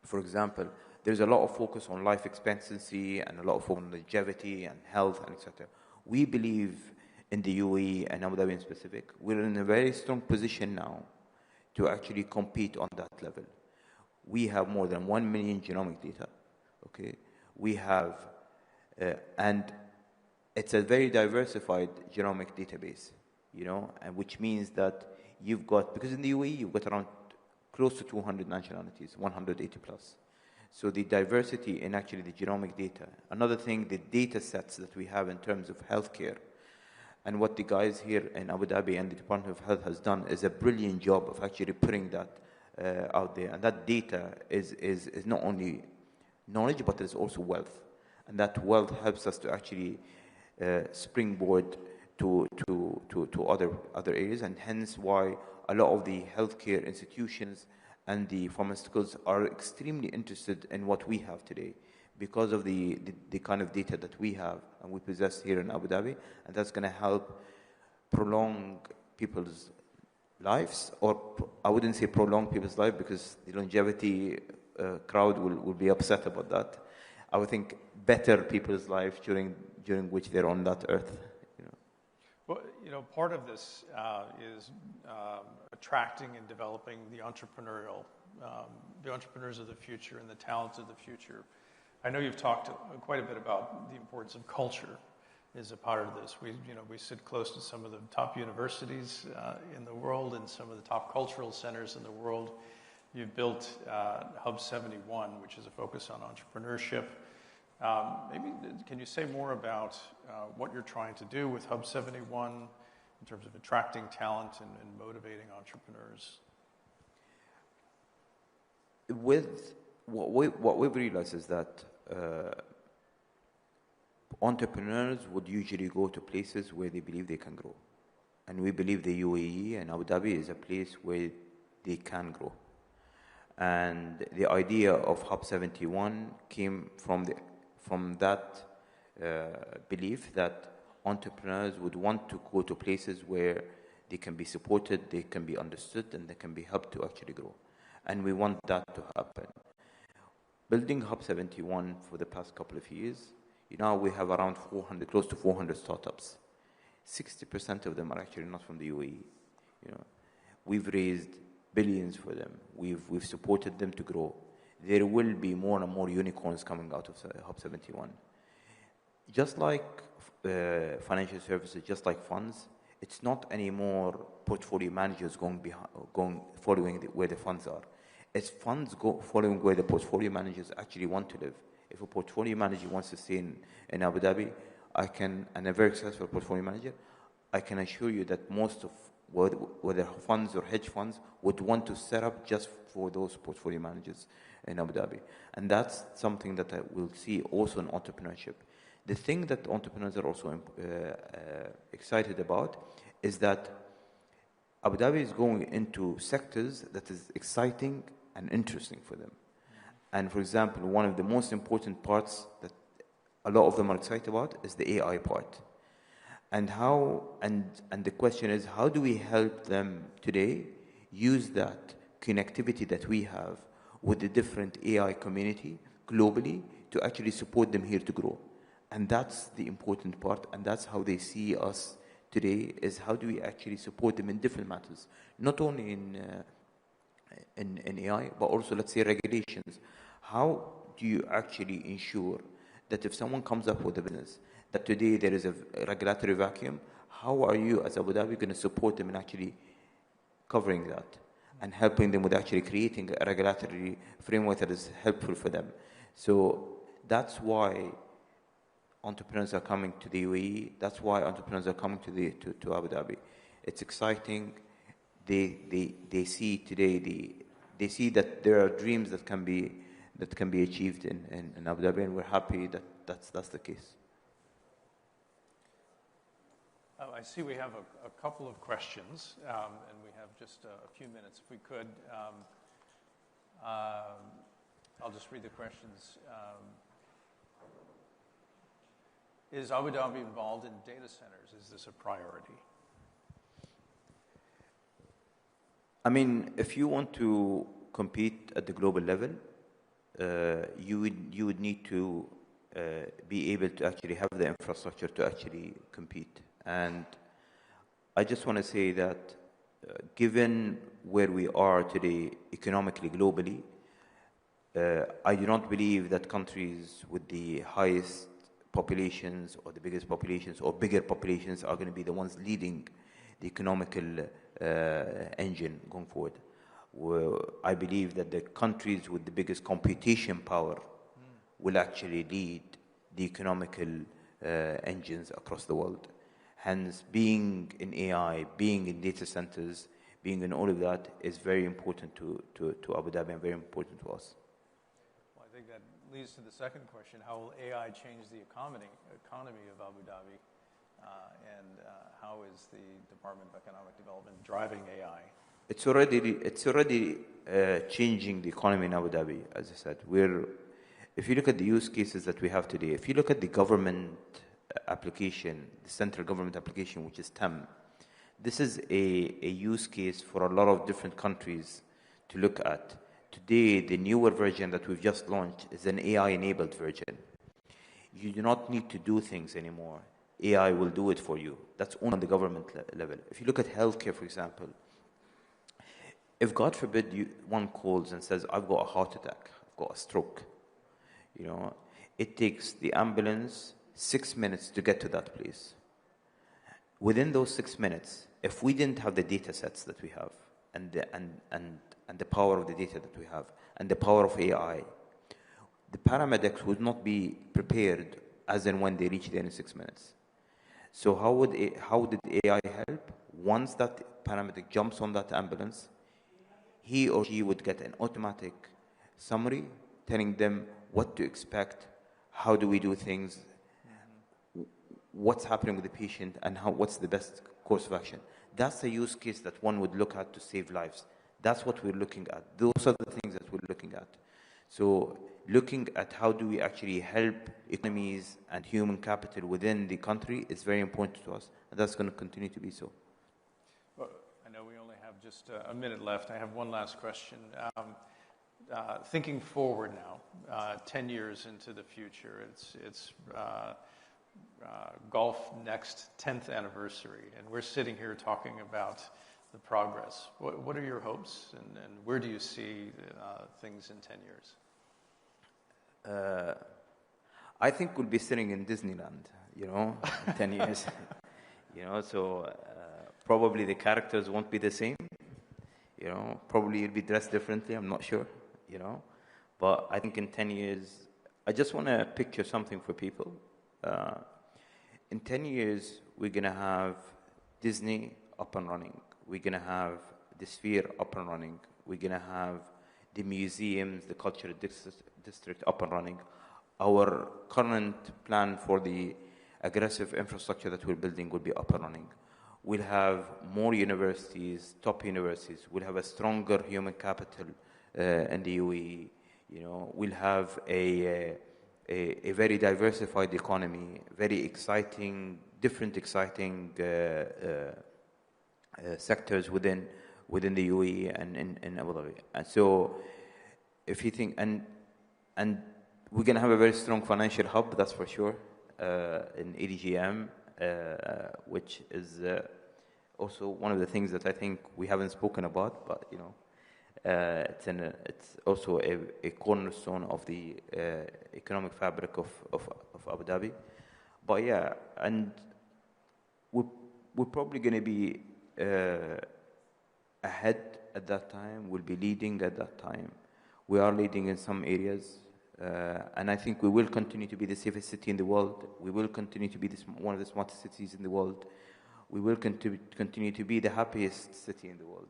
for example, there's a lot of focus on life expectancy and a lot of focus on longevity and health and etc. We believe in the UAE and Abu Dhabi in specific, we're in a very strong position now to actually compete on that level. We have more than 1 million genomic data, okay? We have, and it's a very diversified genomic database, and which means that you've got, because in the UAE, you've got around close to 200 nationalities, 180 plus. So the diversity in actually the genomic data. Another thing, the data sets that we have in terms of healthcare, and what the guys here in Abu Dhabi and the Department of Health has done is a brilliant job of actually putting that out there. And that data is not only knowledge, but there's also wealth. And that wealth helps us to actually springboard to other areas, and hence why a lot of the healthcare institutions and the pharmaceuticals are extremely interested in what we have today, because of the kind of data that we have and we possess here in Abu Dhabi, and that's going to help prolong people's lives, or I wouldn't say prolong people's life because the longevity crowd will be upset about that. I would think better people's life during which they're on that earth. Well, part of this is attracting and developing the entrepreneurial, the entrepreneurs of the future and the talents of the future. I know you've talked quite a bit about the importance of culture as a part of this. We sit close to some of the top universities in the world and some of the top cultural centers in the world. You've built Hub 71, which is a focus on entrepreneurship. Maybe can you say more about what you're trying to do with Hub 71 in terms of attracting talent and motivating entrepreneurs? With what we've realized is that entrepreneurs would usually go to places where they believe they can grow. And we believe the UAE and Abu Dhabi is a place where they can grow. And the idea of Hub 71 came from that belief that entrepreneurs would want to go to places where they can be supported, they can be understood, and they can be helped to actually grow. And we want that to happen. Building Hub 71 for the past couple of years, we have around 400, close to 400 startups. 60% of them are actually not from the UAE. We've raised billions for them. We've supported them to grow. There will be more and more unicorns coming out of Hub 71. Just like financial services, just like funds, it's not anymore portfolio managers following where the funds are. It's funds following where the portfolio managers actually want to live. If a portfolio manager wants to stay in Abu Dhabi, and a very successful portfolio manager, I can assure you that most of whether funds or hedge funds would want to set up just for those portfolio managers in Abu Dhabi. And that's something that I will see also in entrepreneurship. The thing that entrepreneurs are also excited about is that Abu Dhabi is going into sectors that is exciting and interesting for them. And for example, one of the most important parts that a lot of them are excited about is the AI part. And the question is, how do we help them today use that connectivity that we have with the different AI community globally to actually support them here to grow? And that's the important part, and that's how they see us today, is how do we actually support them in different matters, not only in AI, but also, let's say, regulations. How do you actually ensure that if someone comes up with a business, that today there is a regulatory vacuum, how are you as Abu Dhabi going to support them in actually covering that and helping them with actually creating a regulatory framework that is helpful for them? So that's why entrepreneurs are coming to the UAE. That's why entrepreneurs are coming to Abu Dhabi. It's exciting. They see today, they see that there are dreams that can be achieved in Abu Dhabi, and we're happy that that's the case. I see we have a couple of questions, and we have just a few minutes. If we could, I'll just read the questions. Is Abu Dhabi involved in data centers? Is this a priority? I mean, if you want to compete at the global level, you would need to be able to actually have the infrastructure to actually compete. And I just want to say that given where we are today economically, globally, I do not believe that countries with the highest populations or the biggest populations or bigger populations are going to be the ones leading the economical engine going forward. I believe that the countries with the biggest computation power will actually lead the economical engines across the world. Hence, being in AI, being in data centers, being in all of that is very important to Abu Dhabi and very important to us. Well, I think that leads to the second question. How will AI change the economy of Abu Dhabi? And how is the Department of Economic Development driving AI? It's already changing the economy in Abu Dhabi, as I said. If you look at the use cases that we have today, if you look at the government application, the central government application, which is TEM, this is a use case for a lot of different countries to look at. Today, the newer version that we've just launched is an AI-enabled version. You do not need to do things anymore. AI will do it for you. That's only on the government level. If you look at healthcare, for example, if God forbid one calls and says, I've got a heart attack, I've got a stroke, it takes the ambulance 6 minutes to get to that place. Within those 6 minutes, if we didn't have the data sets that we have and the power of the data that we have and the power of AI, the paramedics would not be prepared as and when they reach there in 6 minutes. So how did AI help? Once that paramedic jumps on that ambulance, he or she would get an automatic summary telling them what to expect, how do we do things, what's happening with the patient, and what's the best course of action. That's a use case that one would look at to save lives. That's what we're looking at. Those are the things that we're looking at. So looking at how do we actually help economies and human capital within the country is very important to us, and that's going to continue to be so. Well, I know we only have just a minute left. I have one last question. Thinking forward now, 10 years into the future, it's Gulf Next 10th anniversary, and we're sitting here talking about the progress. What are your hopes, and where do you see things in 10 years? I think we'll be sitting in Disneyland, in 10 years. So probably the characters won't be the same. Probably you'll be dressed differently, I'm not sure, But I think in 10 years, I just want to picture something for people. In 10 years, we're going to have Disney up and running. We're going to have the Sphere up and running. We're going to have the museums, the cultural district up and running. Our current plan for the aggressive infrastructure that we're building will be up and running. We'll have more universities, top universities. We'll have a stronger human capital in the UAE. We'll have a very diversified economy, very exciting, different exciting sectors within the UAE and in Abu Dhabi. And so, if you think, and we're going to have a very strong financial hub, that's for sure, in ADGM, which is also one of the things that I think we haven't spoken about, but it's also a cornerstone of the economic fabric of Abu Dhabi. But yeah, and we're probably going to be ahead at that time. We'll be leading at that time. We are leading in some areas, and I think we will continue to be the safest city in the world. We will continue to be one of the smartest cities in the world. We will continue to be the happiest city in the world.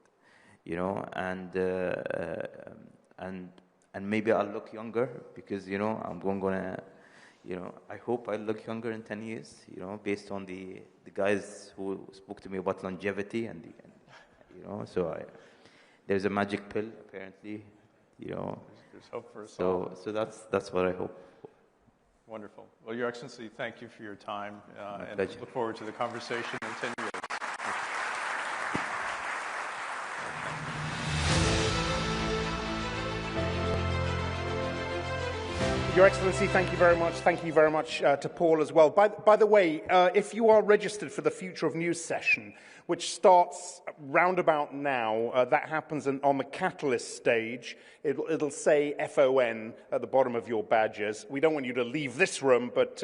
And maybe I'll look younger because I'm gonna I hope I look younger in 10 years. Based on the guys who spoke to me about longevity and so there's a magic pill apparently. There's hope for us all. So that's what I hope. Wonderful. Well, Your Excellency, thank you for your time, and pleasure. look forward to the conversation in 10 years. Your Excellency, thank you very much. Thank you very much to Paul as well. By the way, if you are registered for the Future of News session, which starts roundabout now, that happens on the Catalyst stage. It'll say FON at the bottom of your badges. We don't want you to leave this room, but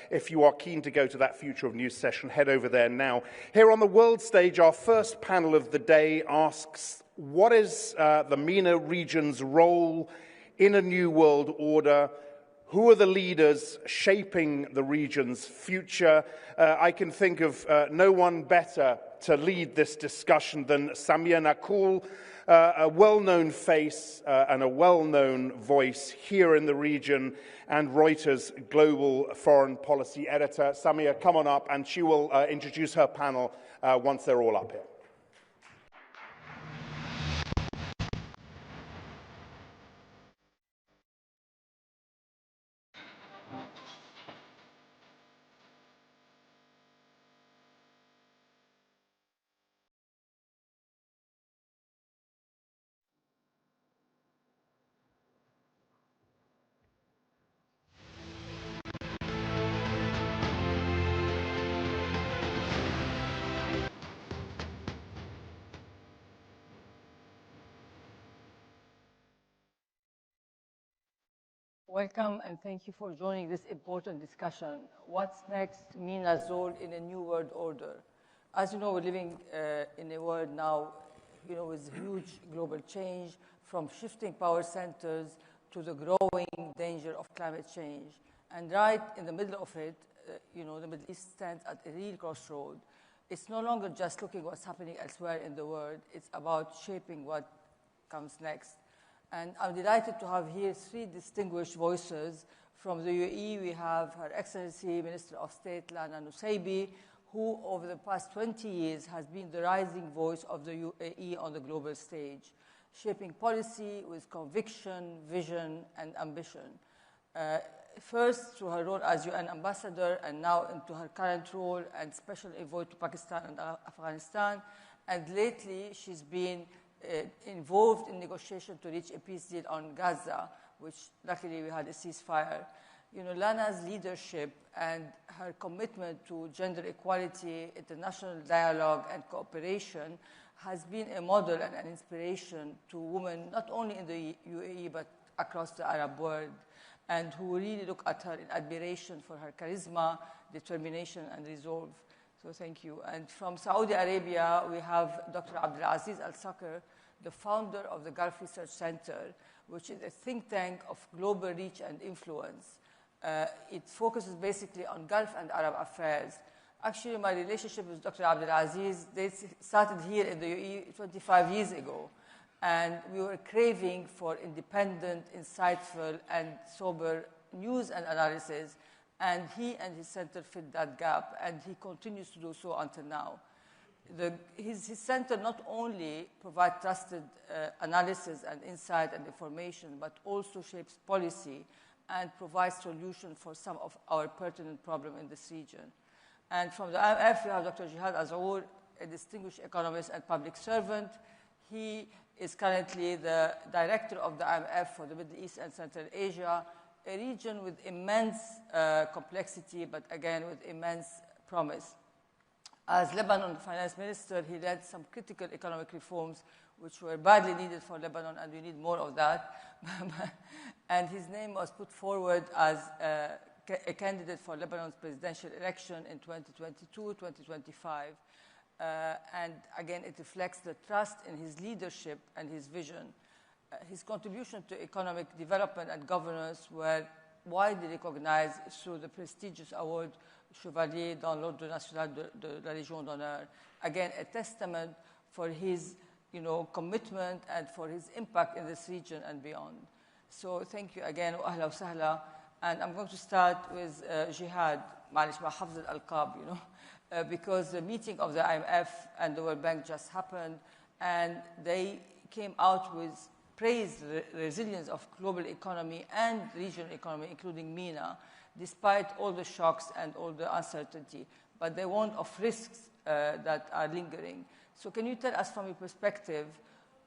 if you are keen to go to that Future of News session, head over there now. Here on the world stage, our first panel of the day asks, what is the MENA region's role in a new world order? Who are the leaders shaping the region's future? I can think of no one better to lead this discussion than Samia Nakul, a well-known face and a well-known voice here in the region, and Reuters Global Foreign Policy Editor. Samia, come on up, and she will introduce her panel once they're all up here. Welcome, and thank you for joining this important discussion. What's next? MENA's role in a new world order. As you know, we're living in a world now, with huge global change, from shifting power centers to the growing danger of climate change. And right in the middle of it, the Middle East stands at a real crossroad. It's no longer just looking what's happening elsewhere in the world. It's about shaping what comes next. And I'm delighted to have here three distinguished voices. From the UAE, we have Her Excellency Minister of State Lana Nusaybi, who over the past 20 years has been the rising voice of the UAE on the global stage, shaping policy with conviction, vision, and ambition. First, through her role as UN ambassador, and now into her current role and special envoy to Pakistan and Afghanistan. And lately, she's been involved in negotiation to reach a peace deal on Gaza, which luckily we had a ceasefire. Lana's leadership and her commitment to gender equality, international dialogue, and cooperation has been a model and an inspiration to women, not only in the UAE, but across the Arab world, and who really look at her in admiration for her charisma, determination, and resolve. So thank you. And from Saudi Arabia, we have Dr. Abdulaziz Al-Sakr, the founder of the Gulf Research Center, which is a think tank of global reach and influence. It focuses basically on Gulf and Arab affairs. Actually, my relationship with Dr. Abdulaziz, they started here in the UAE 25 years ago. And we were craving for independent, insightful, and sober news and analysis. And he and his center fit that gap, and he continues to do so until now. His center not only provides trusted analysis and insight and information, but also shapes policy and provides solutions for some of our pertinent problems in this region. And from the IMF, we have Dr. Jihad Azzour, a distinguished economist and public servant. He is currently the director of the IMF for the Middle East and Central Asia, a region with immense complexity, but again with immense promise. As Lebanon finance minister, he led some critical economic reforms which were badly needed for Lebanon, and we need more of that. And his name was put forward as a candidate for Lebanon's presidential election in 2022, 2025. And again, it reflects the trust in his leadership and his vision. His contribution to economic development and governance were widely recognized through the prestigious award Chevalier dans l'Ordre National de la Légion d'Honneur. Again, a testament for his commitment and for his impact in this region and beyond. So thank you again, wa ahla wa sahla. And I'm going to start with Jihad, معلش ما حفظ الألقاب, because the meeting of the IMF and the World Bank just happened, and they came out with praised resilience of global economy and regional economy, including MENA, despite all the shocks and all the uncertainty. But they warned of risks that are lingering. So can you tell us from your perspective,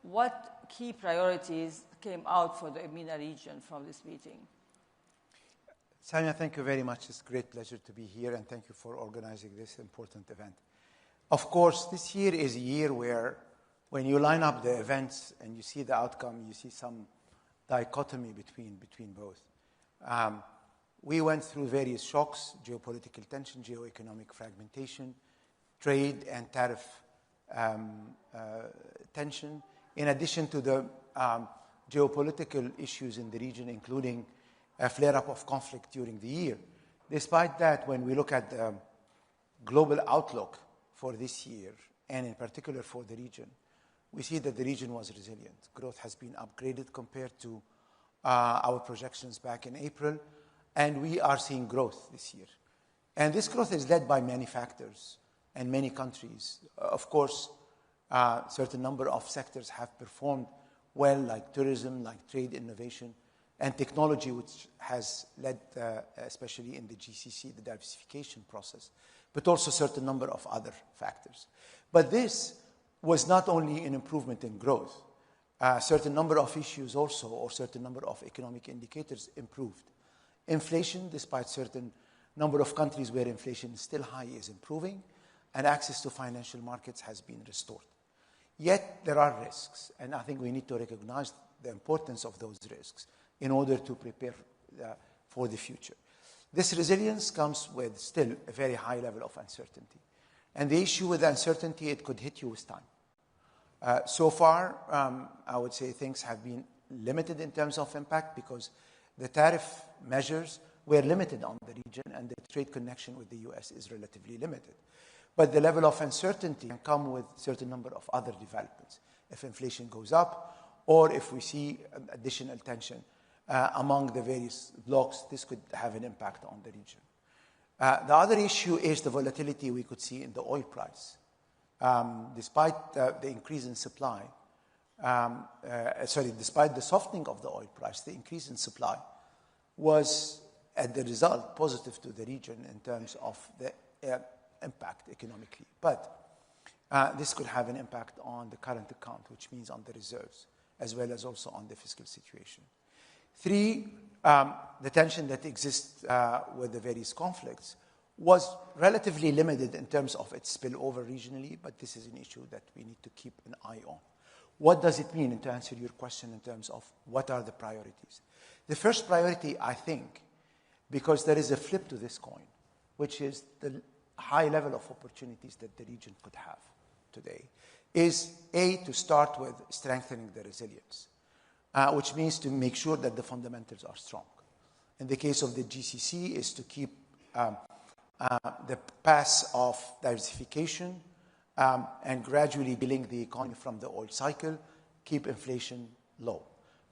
what key priorities came out for the MENA region from this meeting? Sanya, thank you very much. It's a great pleasure to be here, and thank you for organizing this important event. Of course, this year is a year where when you line up the events and you see the outcome, you see some dichotomy between both. We went through various shocks: geopolitical tension, geoeconomic fragmentation, trade and tariff tension, in addition to the geopolitical issues in the region, including a flare-up of conflict during the year. Despite that, when we look at the global outlook for this year, and in particular for the region, we see that the region was resilient. Growth has been upgraded compared to our projections back in April, and we are seeing growth this year. And this growth is led by many factors and many countries. Of course, a certain number of sectors have performed well, like tourism, like trade, innovation, and technology, which has led, especially in the GCC, the diversification process, but also a certain number of other factors. But this was not only an improvement in growth. A certain number of issues also, or certain number of economic indicators improved. Inflation, despite certain number of countries where inflation is still high, is improving, and access to financial markets has been restored. Yet there are risks, and I think we need to recognize the importance of those risks in order to prepare for the future. This resilience comes with still a very high level of uncertainty. And the issue with uncertainty, it could hit you with time. So far, I would say things have been limited in terms of impact because The tariff measures were limited on the region, and the trade connection with the US is relatively limited. But the level of uncertainty can come with a certain number of other developments. If inflation goes up, or if we see additional tension among the various blocs, this could have an impact on the region. The other issue is the volatility we could see in the oil price. Despite the increase in supply, despite the softening of the oil price, the increase in supply was, at the result, positive to the region in terms of the impact economically. But this could have an impact on the current account, which means on the reserves, as well as also on the fiscal situation. 3, the tension that exists with the various conflicts was relatively limited in terms of its spillover regionally, but this is an issue that we need to keep an eye on. What does it mean, and to answer your question in terms of what are the priorities? The first priority, I think, because there is a flip to this coin, which is the high level of opportunities that the region could have today, is A, to start with strengthening the resilience, which means to make sure that the fundamentals are strong. In the case of the GCC, is to keep the path of diversification and gradually building the economy from the oil cycle, keep inflation low.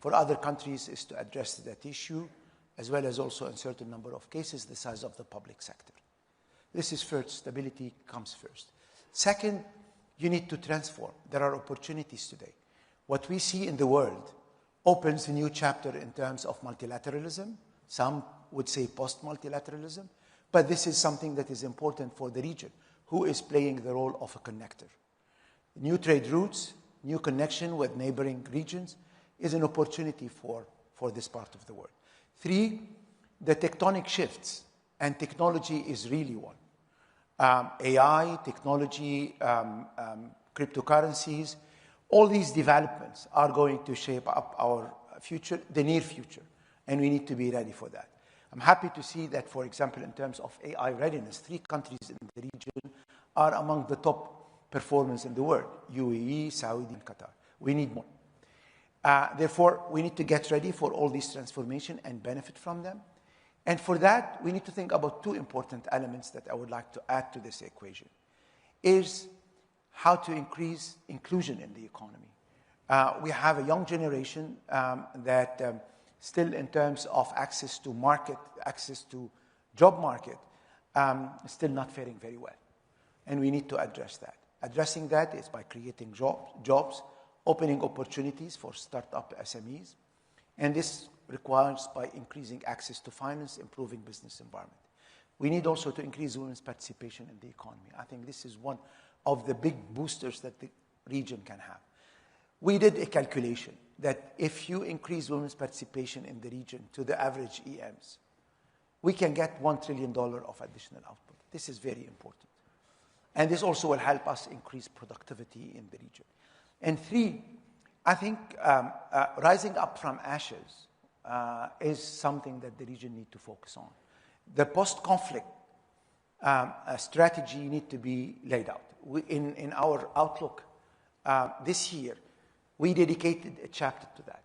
For other countries, is to address that issue, as well as also in certain number of cases, the size of the public sector. This is first. Stability comes first. Second, you need to transform. There are opportunities today. What we see in the world opens a new chapter in terms of multilateralism. Some would say post-multilateralism, but this is something that is important for the region, who is playing the role of a connector. New trade routes, new connection with neighboring regions is an opportunity for this part of the world. 3, the tectonic shifts, and technology is really one. AI, technology, cryptocurrencies, all these developments are going to shape up our future, the near future, and we need to be ready for that. I'm happy to see that, for example, in terms of AI readiness, 3 countries in the region are among the top performers in the world: UAE, Saudi, and Qatar. We need more. Therefore, we need to get ready for all these transformation and benefit from them. And for that, we need to think about 2 important elements that I would like to add to this equation, is how to increase inclusion in the economy. We have a young generation that still, in terms of access to market, access to job market, still not faring very well. And we need to address that. Addressing that is by creating jobs, opening opportunities for startup SMEs, and this requires by increasing access to finance, improving business environment. We need also to increase women's participation in the economy. I think this is one of the big boosters that the region can have. We did a calculation that if you increase women's participation in the region to the average EMs, we can get $1 trillion of additional output. This is very important. And this also will help us increase productivity in the region. And 3, I think rising up from ashes is something that the region needs to focus on. The post-conflict strategy needs to be laid out. In our outlook this year, we dedicated a chapter to that.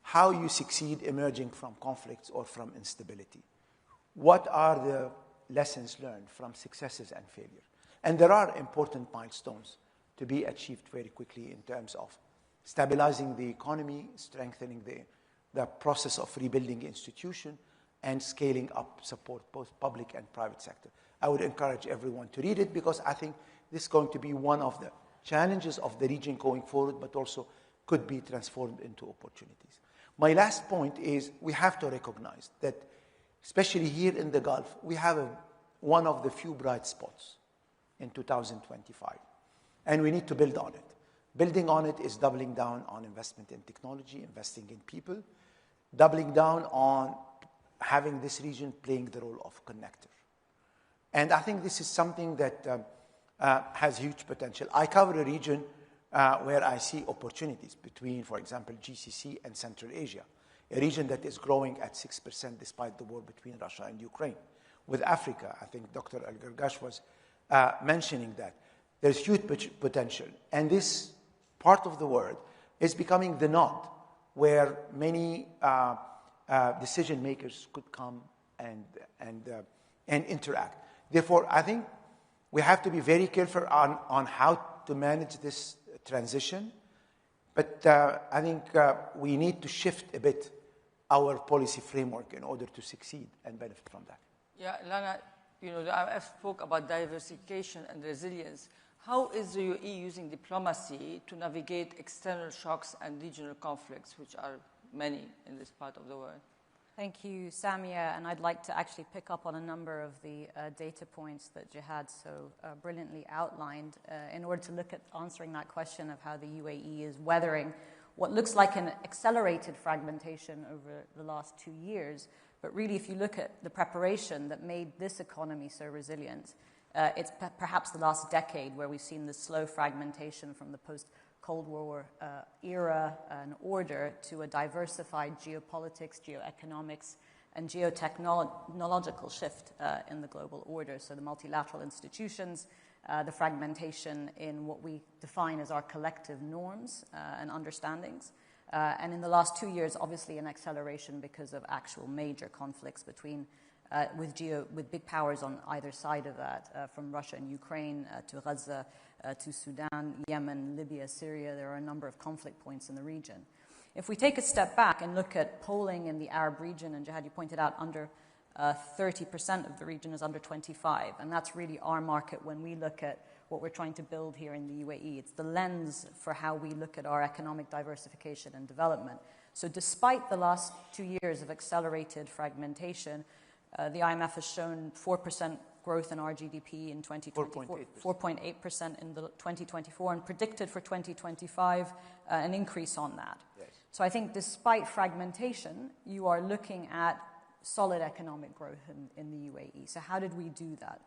How you succeed emerging from conflicts or from instability. What are the lessons learned from successes and failure? And there are important milestones to be achieved very quickly in terms of stabilizing the economy, strengthening the process of rebuilding institutions, and scaling up support, both public and private sector. I would encourage everyone to read it, because I think this is going to be one of the challenges of the region going forward, but also could be transformed into opportunities. My last point is we have to recognize that, especially here in the Gulf, we have one of the few bright spots in 2025. And we need to build on it. Building on it is doubling down on investment in technology, investing in people, doubling down on having this region playing the role of connector. And I think this is something that has huge potential. I cover a region where I see opportunities between, for example, GCC and Central Asia, a region that is growing at 6% despite the war between Russia and Ukraine. With Africa, I think Dr. Al-Gargash was mentioning that. There's huge potential. And this part of the world is becoming the node where many decision makers could come and interact. Therefore, I think we have to be very careful on how to manage this transition. But I think we need to shift a bit our policy framework in order to succeed and benefit from that. Yeah, Lana, the IMF spoke about diversification and resilience. How is the UAE using diplomacy to navigate external shocks and regional conflicts, which are many in this part of the world? Thank you, Samia, and I'd like to actually pick up on a number of the data points that Jihad so brilliantly outlined in order to look at answering that question of how the UAE is weathering what looks like an accelerated fragmentation over the last 2 years. But really, if you look at the preparation that made this economy so resilient, it's perhaps the last decade where we've seen this slow fragmentation from the post-Cold War era and order to a diversified geopolitics, geoeconomics, and geotechnological shift in the global order. So the multilateral institutions, the fragmentation in what we define as our collective norms and understandings. And in the last 2 years, obviously an acceleration because of actual major conflicts between with big powers on either side of that, from Russia and Ukraine to Gaza to Sudan, Yemen, Libya, Syria. There are a number of conflict points in the region. If we take a step back and look at polling in the Arab region, and Jihad, you pointed out under 30% of the region is under 25, and that's really our market when we look at what we're trying to build here in the UAE. It's the lens for how we look at our economic diversification and development. So despite the last 2 years of accelerated fragmentation, the IMF has shown 4% growth in our GDP in 2024, 4.8% in 2024, and predicted for 2025 an increase on that. Yes. So I think despite fragmentation, you are looking at solid economic growth in the UAE. So how did we do that?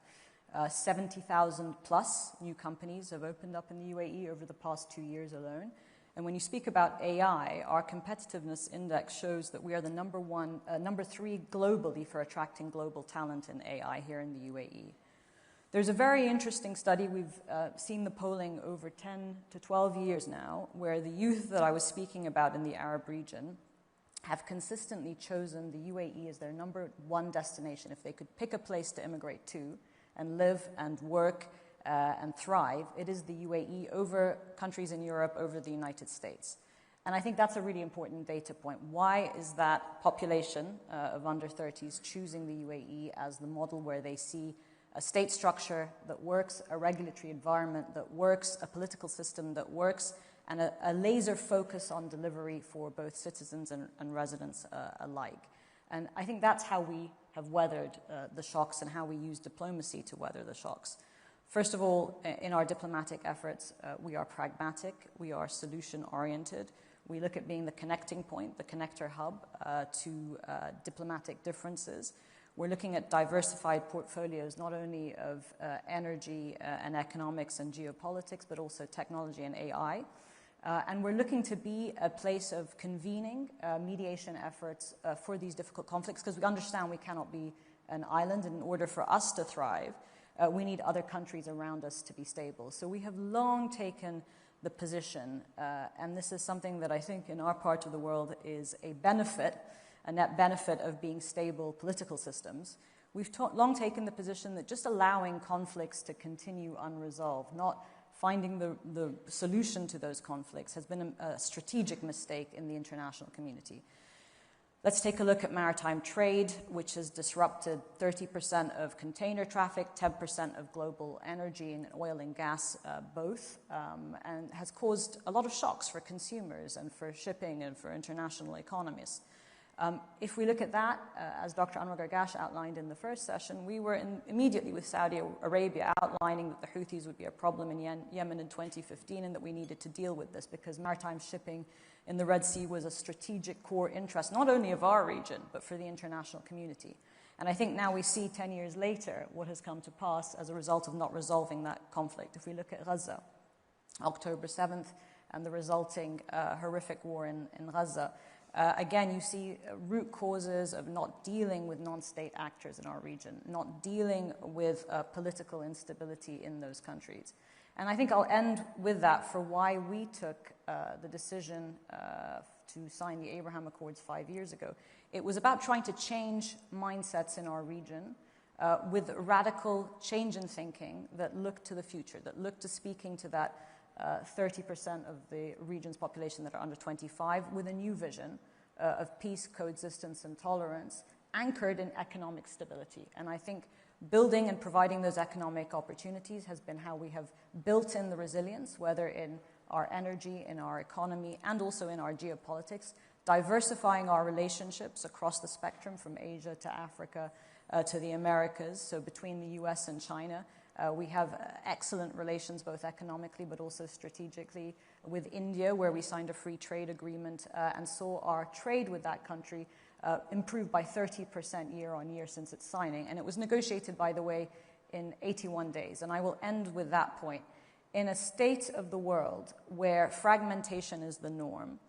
70,000 plus new companies have opened up in the UAE over the past 2 years alone. And when you speak about AI, our competitiveness index shows that we are the number 3 globally for attracting global talent in AI here in the UAE. There's a very interesting study. We've seen the polling over 10 to 12 years now, where the youth that I was speaking about in the Arab region have consistently chosen the UAE as their number 1 destination. If they could pick a place to immigrate to and live and work and thrive, it is the UAE over countries in Europe, over the United States. And I think that's a really important data point. Why is that population of under 30s choosing the UAE as the model where they see a state structure that works, a regulatory environment that works, a political system that works, and a laser focus on delivery for both citizens and residents alike? And I think that's how we have weathered the shocks and how we use diplomacy to weather the shocks. First of all, in our diplomatic efforts, we are pragmatic, we are solution-oriented. We look at being the connecting point, the connector hub to diplomatic differences. We're looking at diversified portfolios, not only of energy and economics and geopolitics, but also technology and AI. And we're looking to be a place of convening mediation efforts for these difficult conflicts, because we understand we cannot be an island, and in order for us to thrive, we need other countries around us to be stable. So we have long taken the position, and this is something that I think in our part of the world is a benefit, a net benefit of being stable political systems. We've long taken the position that just allowing conflicts to continue unresolved, not finding the solution to those conflicts, has been a strategic mistake in the international community. Let's take a look at maritime trade, which has disrupted 30% of container traffic, 10% of global energy and oil and gas both, and has caused a lot of shocks for consumers and for shipping and for international economies. If we look at that, as Dr. Anwar Gargash outlined in the first session, we were immediately with Saudi Arabia outlining that the Houthis would be a problem in Yemen in 2015 and that we needed to deal with this because maritime shipping in the Red Sea was a strategic core interest, not only of our region, but for the international community. And I think now we see 10 years later what has come to pass as a result of not resolving that conflict. If we look at Gaza, October 7th, and the resulting horrific war in Gaza, again, you see root causes of not dealing with non-state actors in our region, not dealing with political instability in those countries. And I think I'll end with that for why we took the decision to sign the Abraham Accords 5 years ago. It was about trying to change mindsets in our region with radical change in thinking that looked to the future, that looked to speaking to that 30% of the region's population that are under 25 with a new vision of peace, coexistence, and tolerance anchored in economic stability. And I think building and providing those economic opportunities has been how we have built in the resilience, whether in our energy, in our economy, and also in our geopolitics, diversifying our relationships across the spectrum from Asia to Africa to the Americas. So between the US and China, we have excellent relations both economically but also strategically with India, where we signed a free trade agreement and saw our trade with that country improve by 30% year on year since its signing. And it was negotiated, by the way, in 81 days. And I will end with that point. In a state of the world where fragmentation is the norm,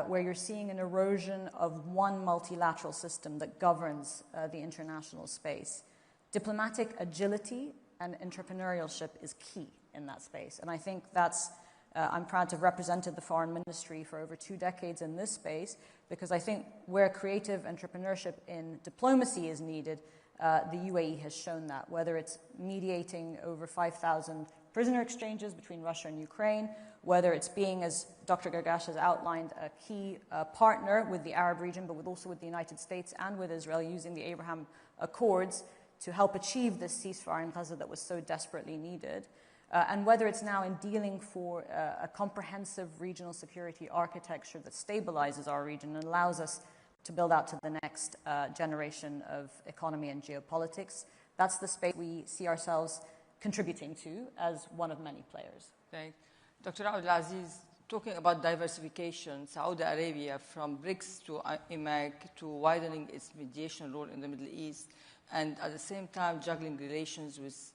where you're seeing an erosion of one multilateral system that governs the international space, diplomatic agility and entrepreneurship is key in that space. And I think that's, I'm proud to have represented the foreign ministry for over 2 decades in this space, because I think where creative entrepreneurship in diplomacy is needed, the UAE has shown that, whether it's mediating over 5,000 prisoner exchanges between Russia and Ukraine, whether it's being, as Dr. Gargash has outlined, a key partner with the Arab region, but also with the United States and with Israel, using the Abraham Accords to help achieve this ceasefire in Gaza that was so desperately needed. And whether it's now in dealing for a comprehensive regional security architecture that stabilizes our region and allows us to build out to the next generation of economy and geopolitics. That's the space we see ourselves contributing to as one of many players. Thanks. Dr. Abdulaziz, talking about diversification, Saudi Arabia, from BRICS to IMEC to widening its mediation role in the Middle East, and at the same time juggling relations with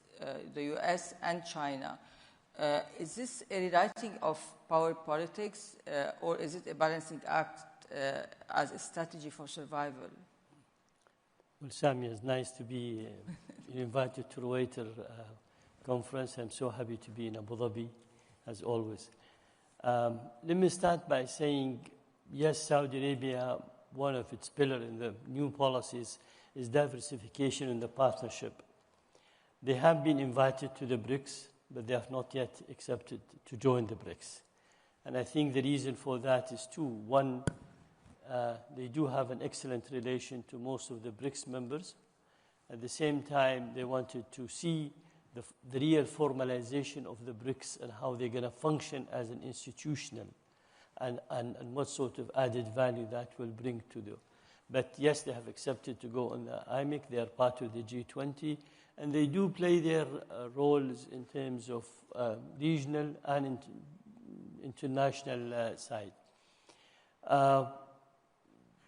the US and China. Is this a rewriting of power politics, or is it a balancing act as a strategy for survival? Well, Sami, it's nice to be invited to Reuters conference. I'm so happy to be in Abu Dhabi, as always. Let me start by saying, yes, Saudi Arabia, one of its pillars in the new policies is diversification in the partnership. They have been invited to the BRICS, but they have not yet accepted to join the BRICS. And I think the reason for that is two. One, they do have an excellent relation to most of the BRICS members. At the same time, they wanted to see the real formalization of the BRICS and how they're going to function as an institutional and what sort of added value that will bring to them. But yes, they have accepted to go on the IMEC. They are part of the G20. And they do play their roles in terms of regional and international side.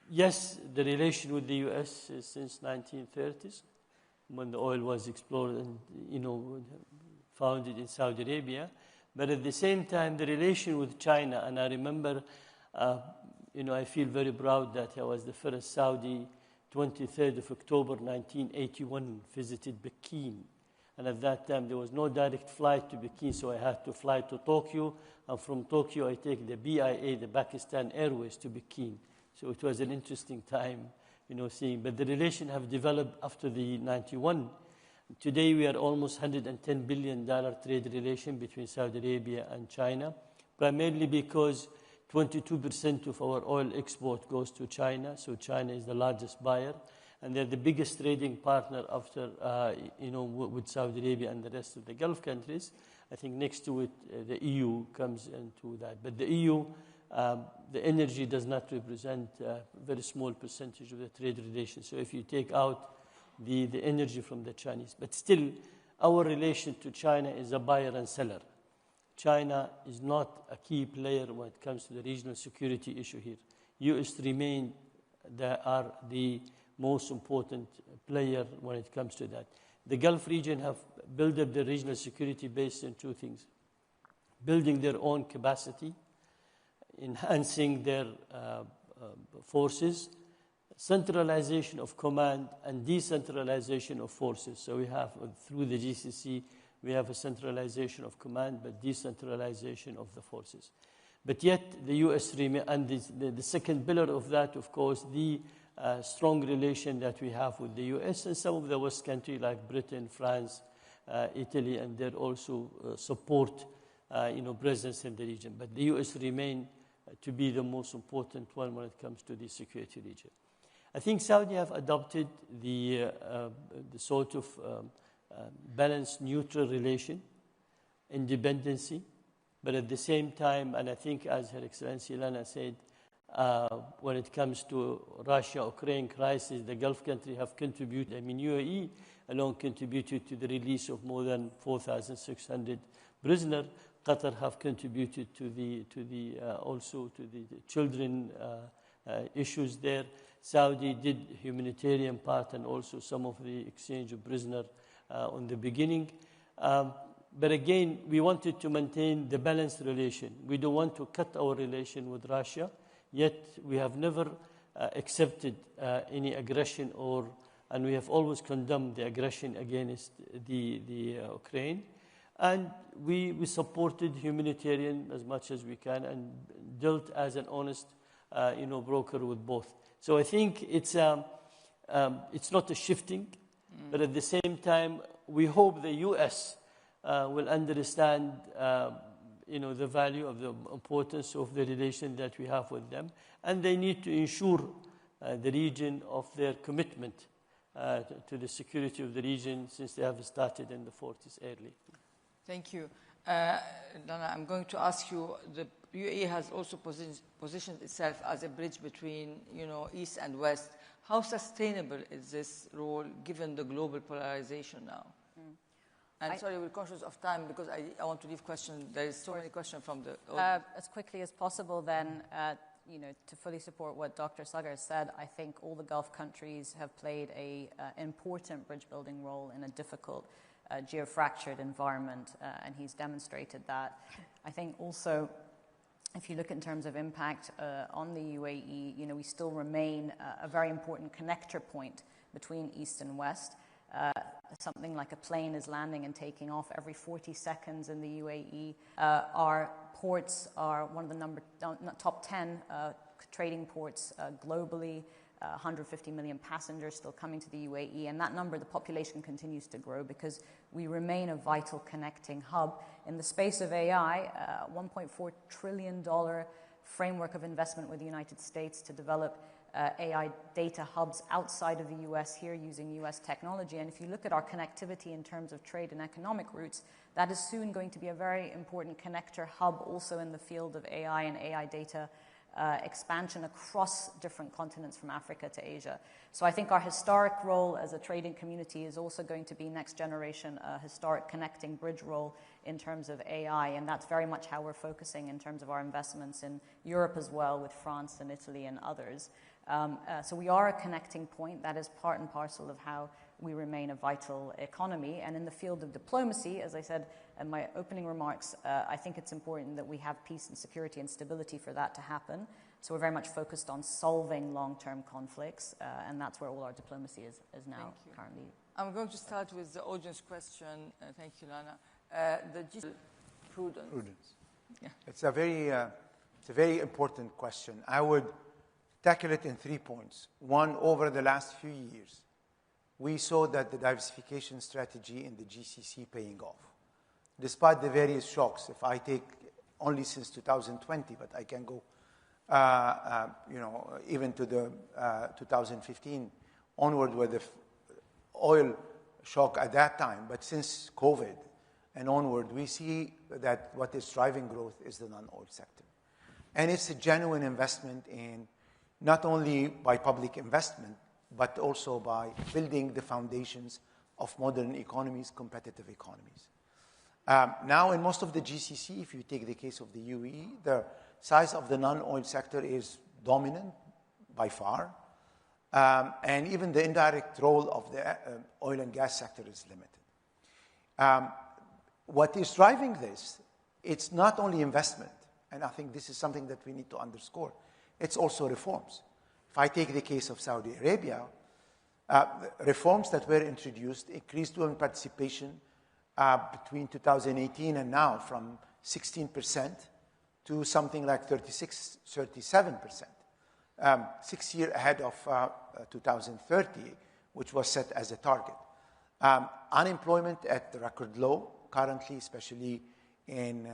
Yes, the relation with the US is since 1930s, when the oil was explored and founded in Saudi Arabia. But at the same time, the relation with China, and I remember, I feel very proud that I was the first Saudi, 23rd of October 1981, visited Peking. And at that time, there was no direct flight to Peking, so I had to fly to Tokyo. And from Tokyo, I take the BIA, the Pakistan Airways, to Peking. So it was an interesting time, seeing. But the relation have developed after the 91. Today, we are almost $110 billion trade relation between Saudi Arabia and China, primarily because 22% of our oil export goes to China, so China is the largest buyer, and they're the biggest trading partner after, with Saudi Arabia and the rest of the Gulf countries. I think next to it, the EU comes into that. But the EU, the energy does not represent a very small percentage of the trade relations. So if you take out the energy from the Chinese, but still, our relation to China is a buyer and seller. China is not a key player when it comes to the regional security issue here. U.S. remain the most important player when it comes to that. The Gulf region have built up the regional security based on two things: building their own capacity, enhancing their forces, centralization of command, and decentralization of forces. So we have, through the GCC, we have a centralization of command, but decentralization of the forces. But yet, the U.S. remain, and the second pillar of that, of course, the strong relation that we have with the U.S. and some of the West countries like Britain, France, Italy, and their also support, presence in the region. But the U.S. remain to be the most important one when it comes to the security region. I think Saudi have adopted the sort of balanced, neutral relation, independency, but at the same time, and I think as Her Excellency Lana said, when it comes to Russia-Ukraine crisis, the Gulf countries have contributed. I mean, UAE alone contributed to the release of more than 4,600 prisoners. Qatar have contributed to also to the children issues there. Saudi did humanitarian part and also some of the exchange of prisoners on the beginning. But again, we wanted to maintain the balanced relation. We don't want to cut our relation with Russia, yet we have never accepted any aggression and we have always condemned the aggression against the Ukraine. And we supported humanitarian as much as we can and dealt as an honest, broker with both. So I think it's not a shifting, but at the same time, we hope the U.S. Will understand, the value of the importance of the relation that we have with them, and they need to ensure the region of their commitment to the security of the region since they have started in the 40s early. Thank you. Lana, I'm going to ask you, the UAE has also positioned itself as a bridge between, East and West. How sustainable is this role given the global polarization now? And sorry, we're conscious of time because I want to leave questions. There is so many questions from the audience. As quickly as possible then, to fully support what Dr. Sagar said, I think all the Gulf countries have played an important bridge-building role in a difficult geo-fractured environment, and he's demonstrated that. I think also, if you look in terms of impact on the UAE, we still remain a very important connector point between East and West. Something like a plane is landing and taking off every 40 seconds in the UAE. Our ports are one of the top 10 trading ports globally. 150 million passengers still coming to the UAE, and that number, the population continues to grow because we remain a vital connecting hub. In the space of AI, $1.4 trillion framework of investment with the United States to develop AI data hubs outside of the US here using US technology. And if you look at our connectivity in terms of trade and economic routes, that is soon going to be a very important connector hub also in the field of AI and AI data expansion across different continents from Africa to Asia. So I think our historic role as a trading community is also going to be next generation, historic connecting bridge role in terms of AI, and that's very much how we're focusing in terms of our investments in Europe as well with France and Italy and others. So we are a connecting point. That is part and parcel of how we remain a vital economy. And in the field of diplomacy, as I said in my opening remarks, I think it's important that we have peace and security and stability for that to happen. So we're very much focused on solving long-term conflicts, and that's where all our diplomacy is now currently. I'm going to start with the audience question. Thank you, Lana. Prudence. Yeah. It's a very important question. I would tackle it in 3 points. One, over the last few years, we saw that the diversification strategy in the GCC paying off. Despite the various shocks, if I take only since 2020, but I can go, even to the 2015 onward with the oil shock at that time. But since COVID and onward, we see that what is driving growth is the non-oil sector. And it's a genuine investment in not only by public investment, but also by building the foundations of modern economies, competitive economies. Now, in most of the GCC, if you take the case of the UAE, the size of the non-oil sector is dominant by far. And even the indirect role of the oil and gas sector is limited. What is driving this, it's not only investment, and I think this is something that we need to underscore, it's also reforms. If I take the case of Saudi Arabia, reforms that were introduced increased women participation between 2018 and now from 16% to something like 36, 37%. 6 years ahead of 2030, which was set as a target. Unemployment at the record low currently, especially in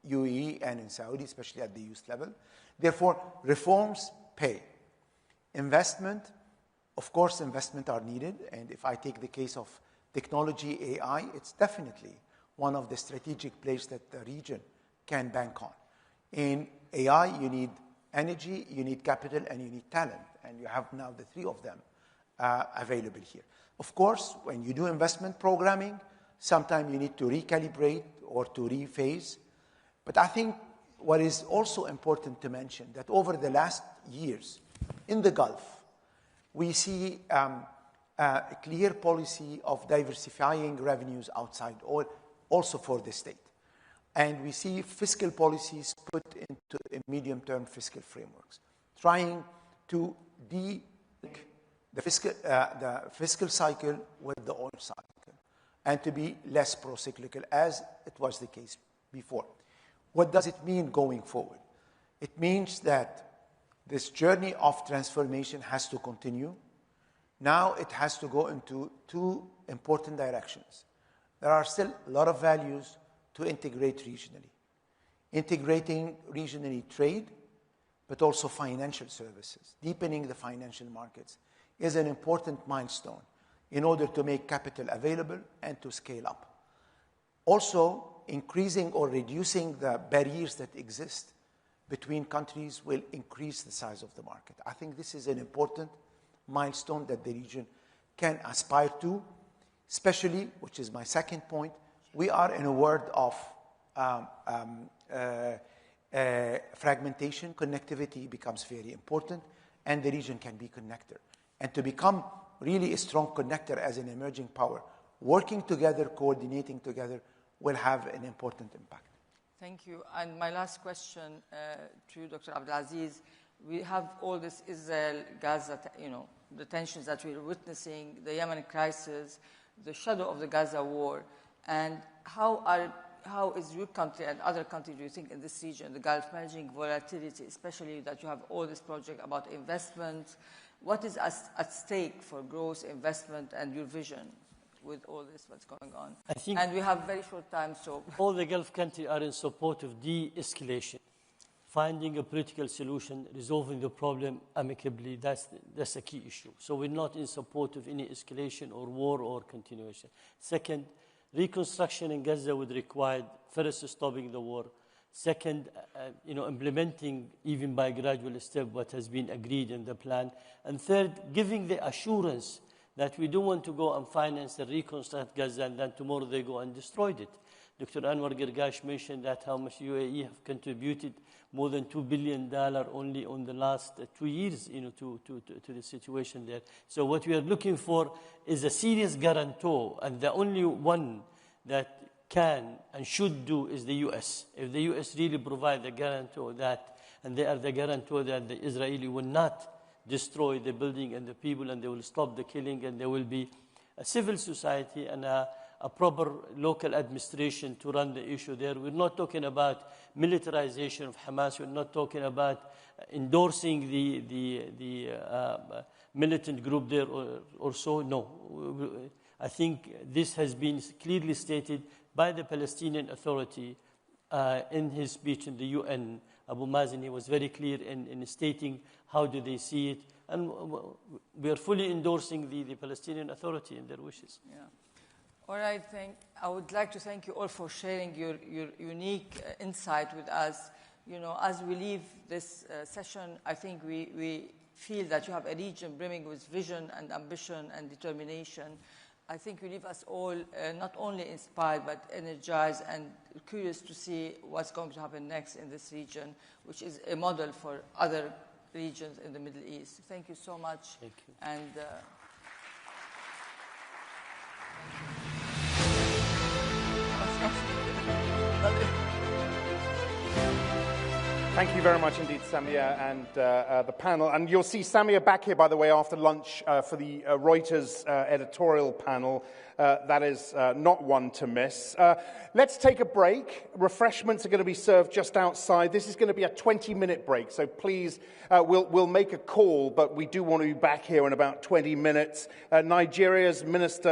UAE and in Saudi, especially at the youth level. Therefore, reforms pay. Investment, of course, investment are needed. And if I take the case of technology, AI, it's definitely one of the strategic places that the region can bank on. In AI, you need energy, you need capital, and you need talent. And you have now the three of them available here. Of course, when you do investment programming, sometimes you need to recalibrate or to rephase. But I think what is also important to mention that over the last years in the Gulf, we see a clear policy of diversifying revenues outside oil, also for the state. And we see fiscal policies put into medium-term fiscal frameworks, trying to de-link the fiscal cycle with the oil cycle, and to be less pro-cyclical, as it was the case before. What does it mean going forward? It means that this journey of transformation has to continue. Now it has to go into two important directions. There are still a lot of values to integrate regionally. Integrating regionally trade, but also financial services. Deepening the financial markets is an important milestone in order to make capital available and to scale up. Also, increasing or reducing the barriers that exist between countries will increase the size of the market. I think this is an important milestone that the region can aspire to, especially, which is my second point, we are in a world of fragmentation. Connectivity becomes very important, and the region can be connected. And to become really a strong connector as an emerging power, working together, coordinating together, will have an important impact. Thank you. And my last question to you, Dr. Abdulaziz. We have all this Israel, Gaza, the tensions that we're witnessing, the Yemen crisis, the shadow of the Gaza war. And how is your country and other countries, do you think, in this region, the Gulf, managing volatility, especially that you have all this project about investment? What is at stake for growth, investment, and your vision with all this, what's going on? And we have very short time, so... All the Gulf countries are in support of de-escalation, finding a political solution, resolving the problem amicably. That's a key issue. So we're not in support of any escalation or war or continuation. Second, reconstruction in Gaza would require, first, stopping the war. Second, implementing, even by gradual step, what has been agreed in the plan. And third, giving the assurance that we don't want to go and finance and reconstruct Gaza and then tomorrow they go and destroy it. Dr. Anwar Girgash mentioned that how much UAE have contributed more than $2 billion only on the last 2 years, to the situation there. So what we are looking for is a serious guarantor, and the only one that can and should do is the U.S. If the U.S. really provide the guarantor that, and they are the guarantor that the Israeli will not destroy the building and the people, and they will stop the killing, and there will be a civil society and a proper local administration to run the issue there. We're not talking about militarization of Hamas. We're not talking about endorsing the militant group there or so. No. I think this has been clearly stated by the Palestinian Authority in his speech in the UN. Abu Mazen, he was very clear in stating how do they see it. And we are fully endorsing the Palestinian Authority and their wishes. Yeah. All right, I would like to thank you all for sharing your unique insight with us. As we leave this session, I think we feel that you have a region brimming with vision and ambition and determination. I think you leave us all not only inspired, but energized and curious to see what's going to happen next in this region, which is a model for other regions in the Middle East. Thank you so much. Thank you. And Thank you very much indeed, Samia, and the panel. And you'll see Samia back here, by the way, after lunch for the Reuters editorial panel. That is not one to miss. Let's take a break. Refreshments are going to be served just outside. This is going to be a 20-minute break, so please, we'll make a call, but we do want to be back here in about 20 minutes. Nigeria's Minister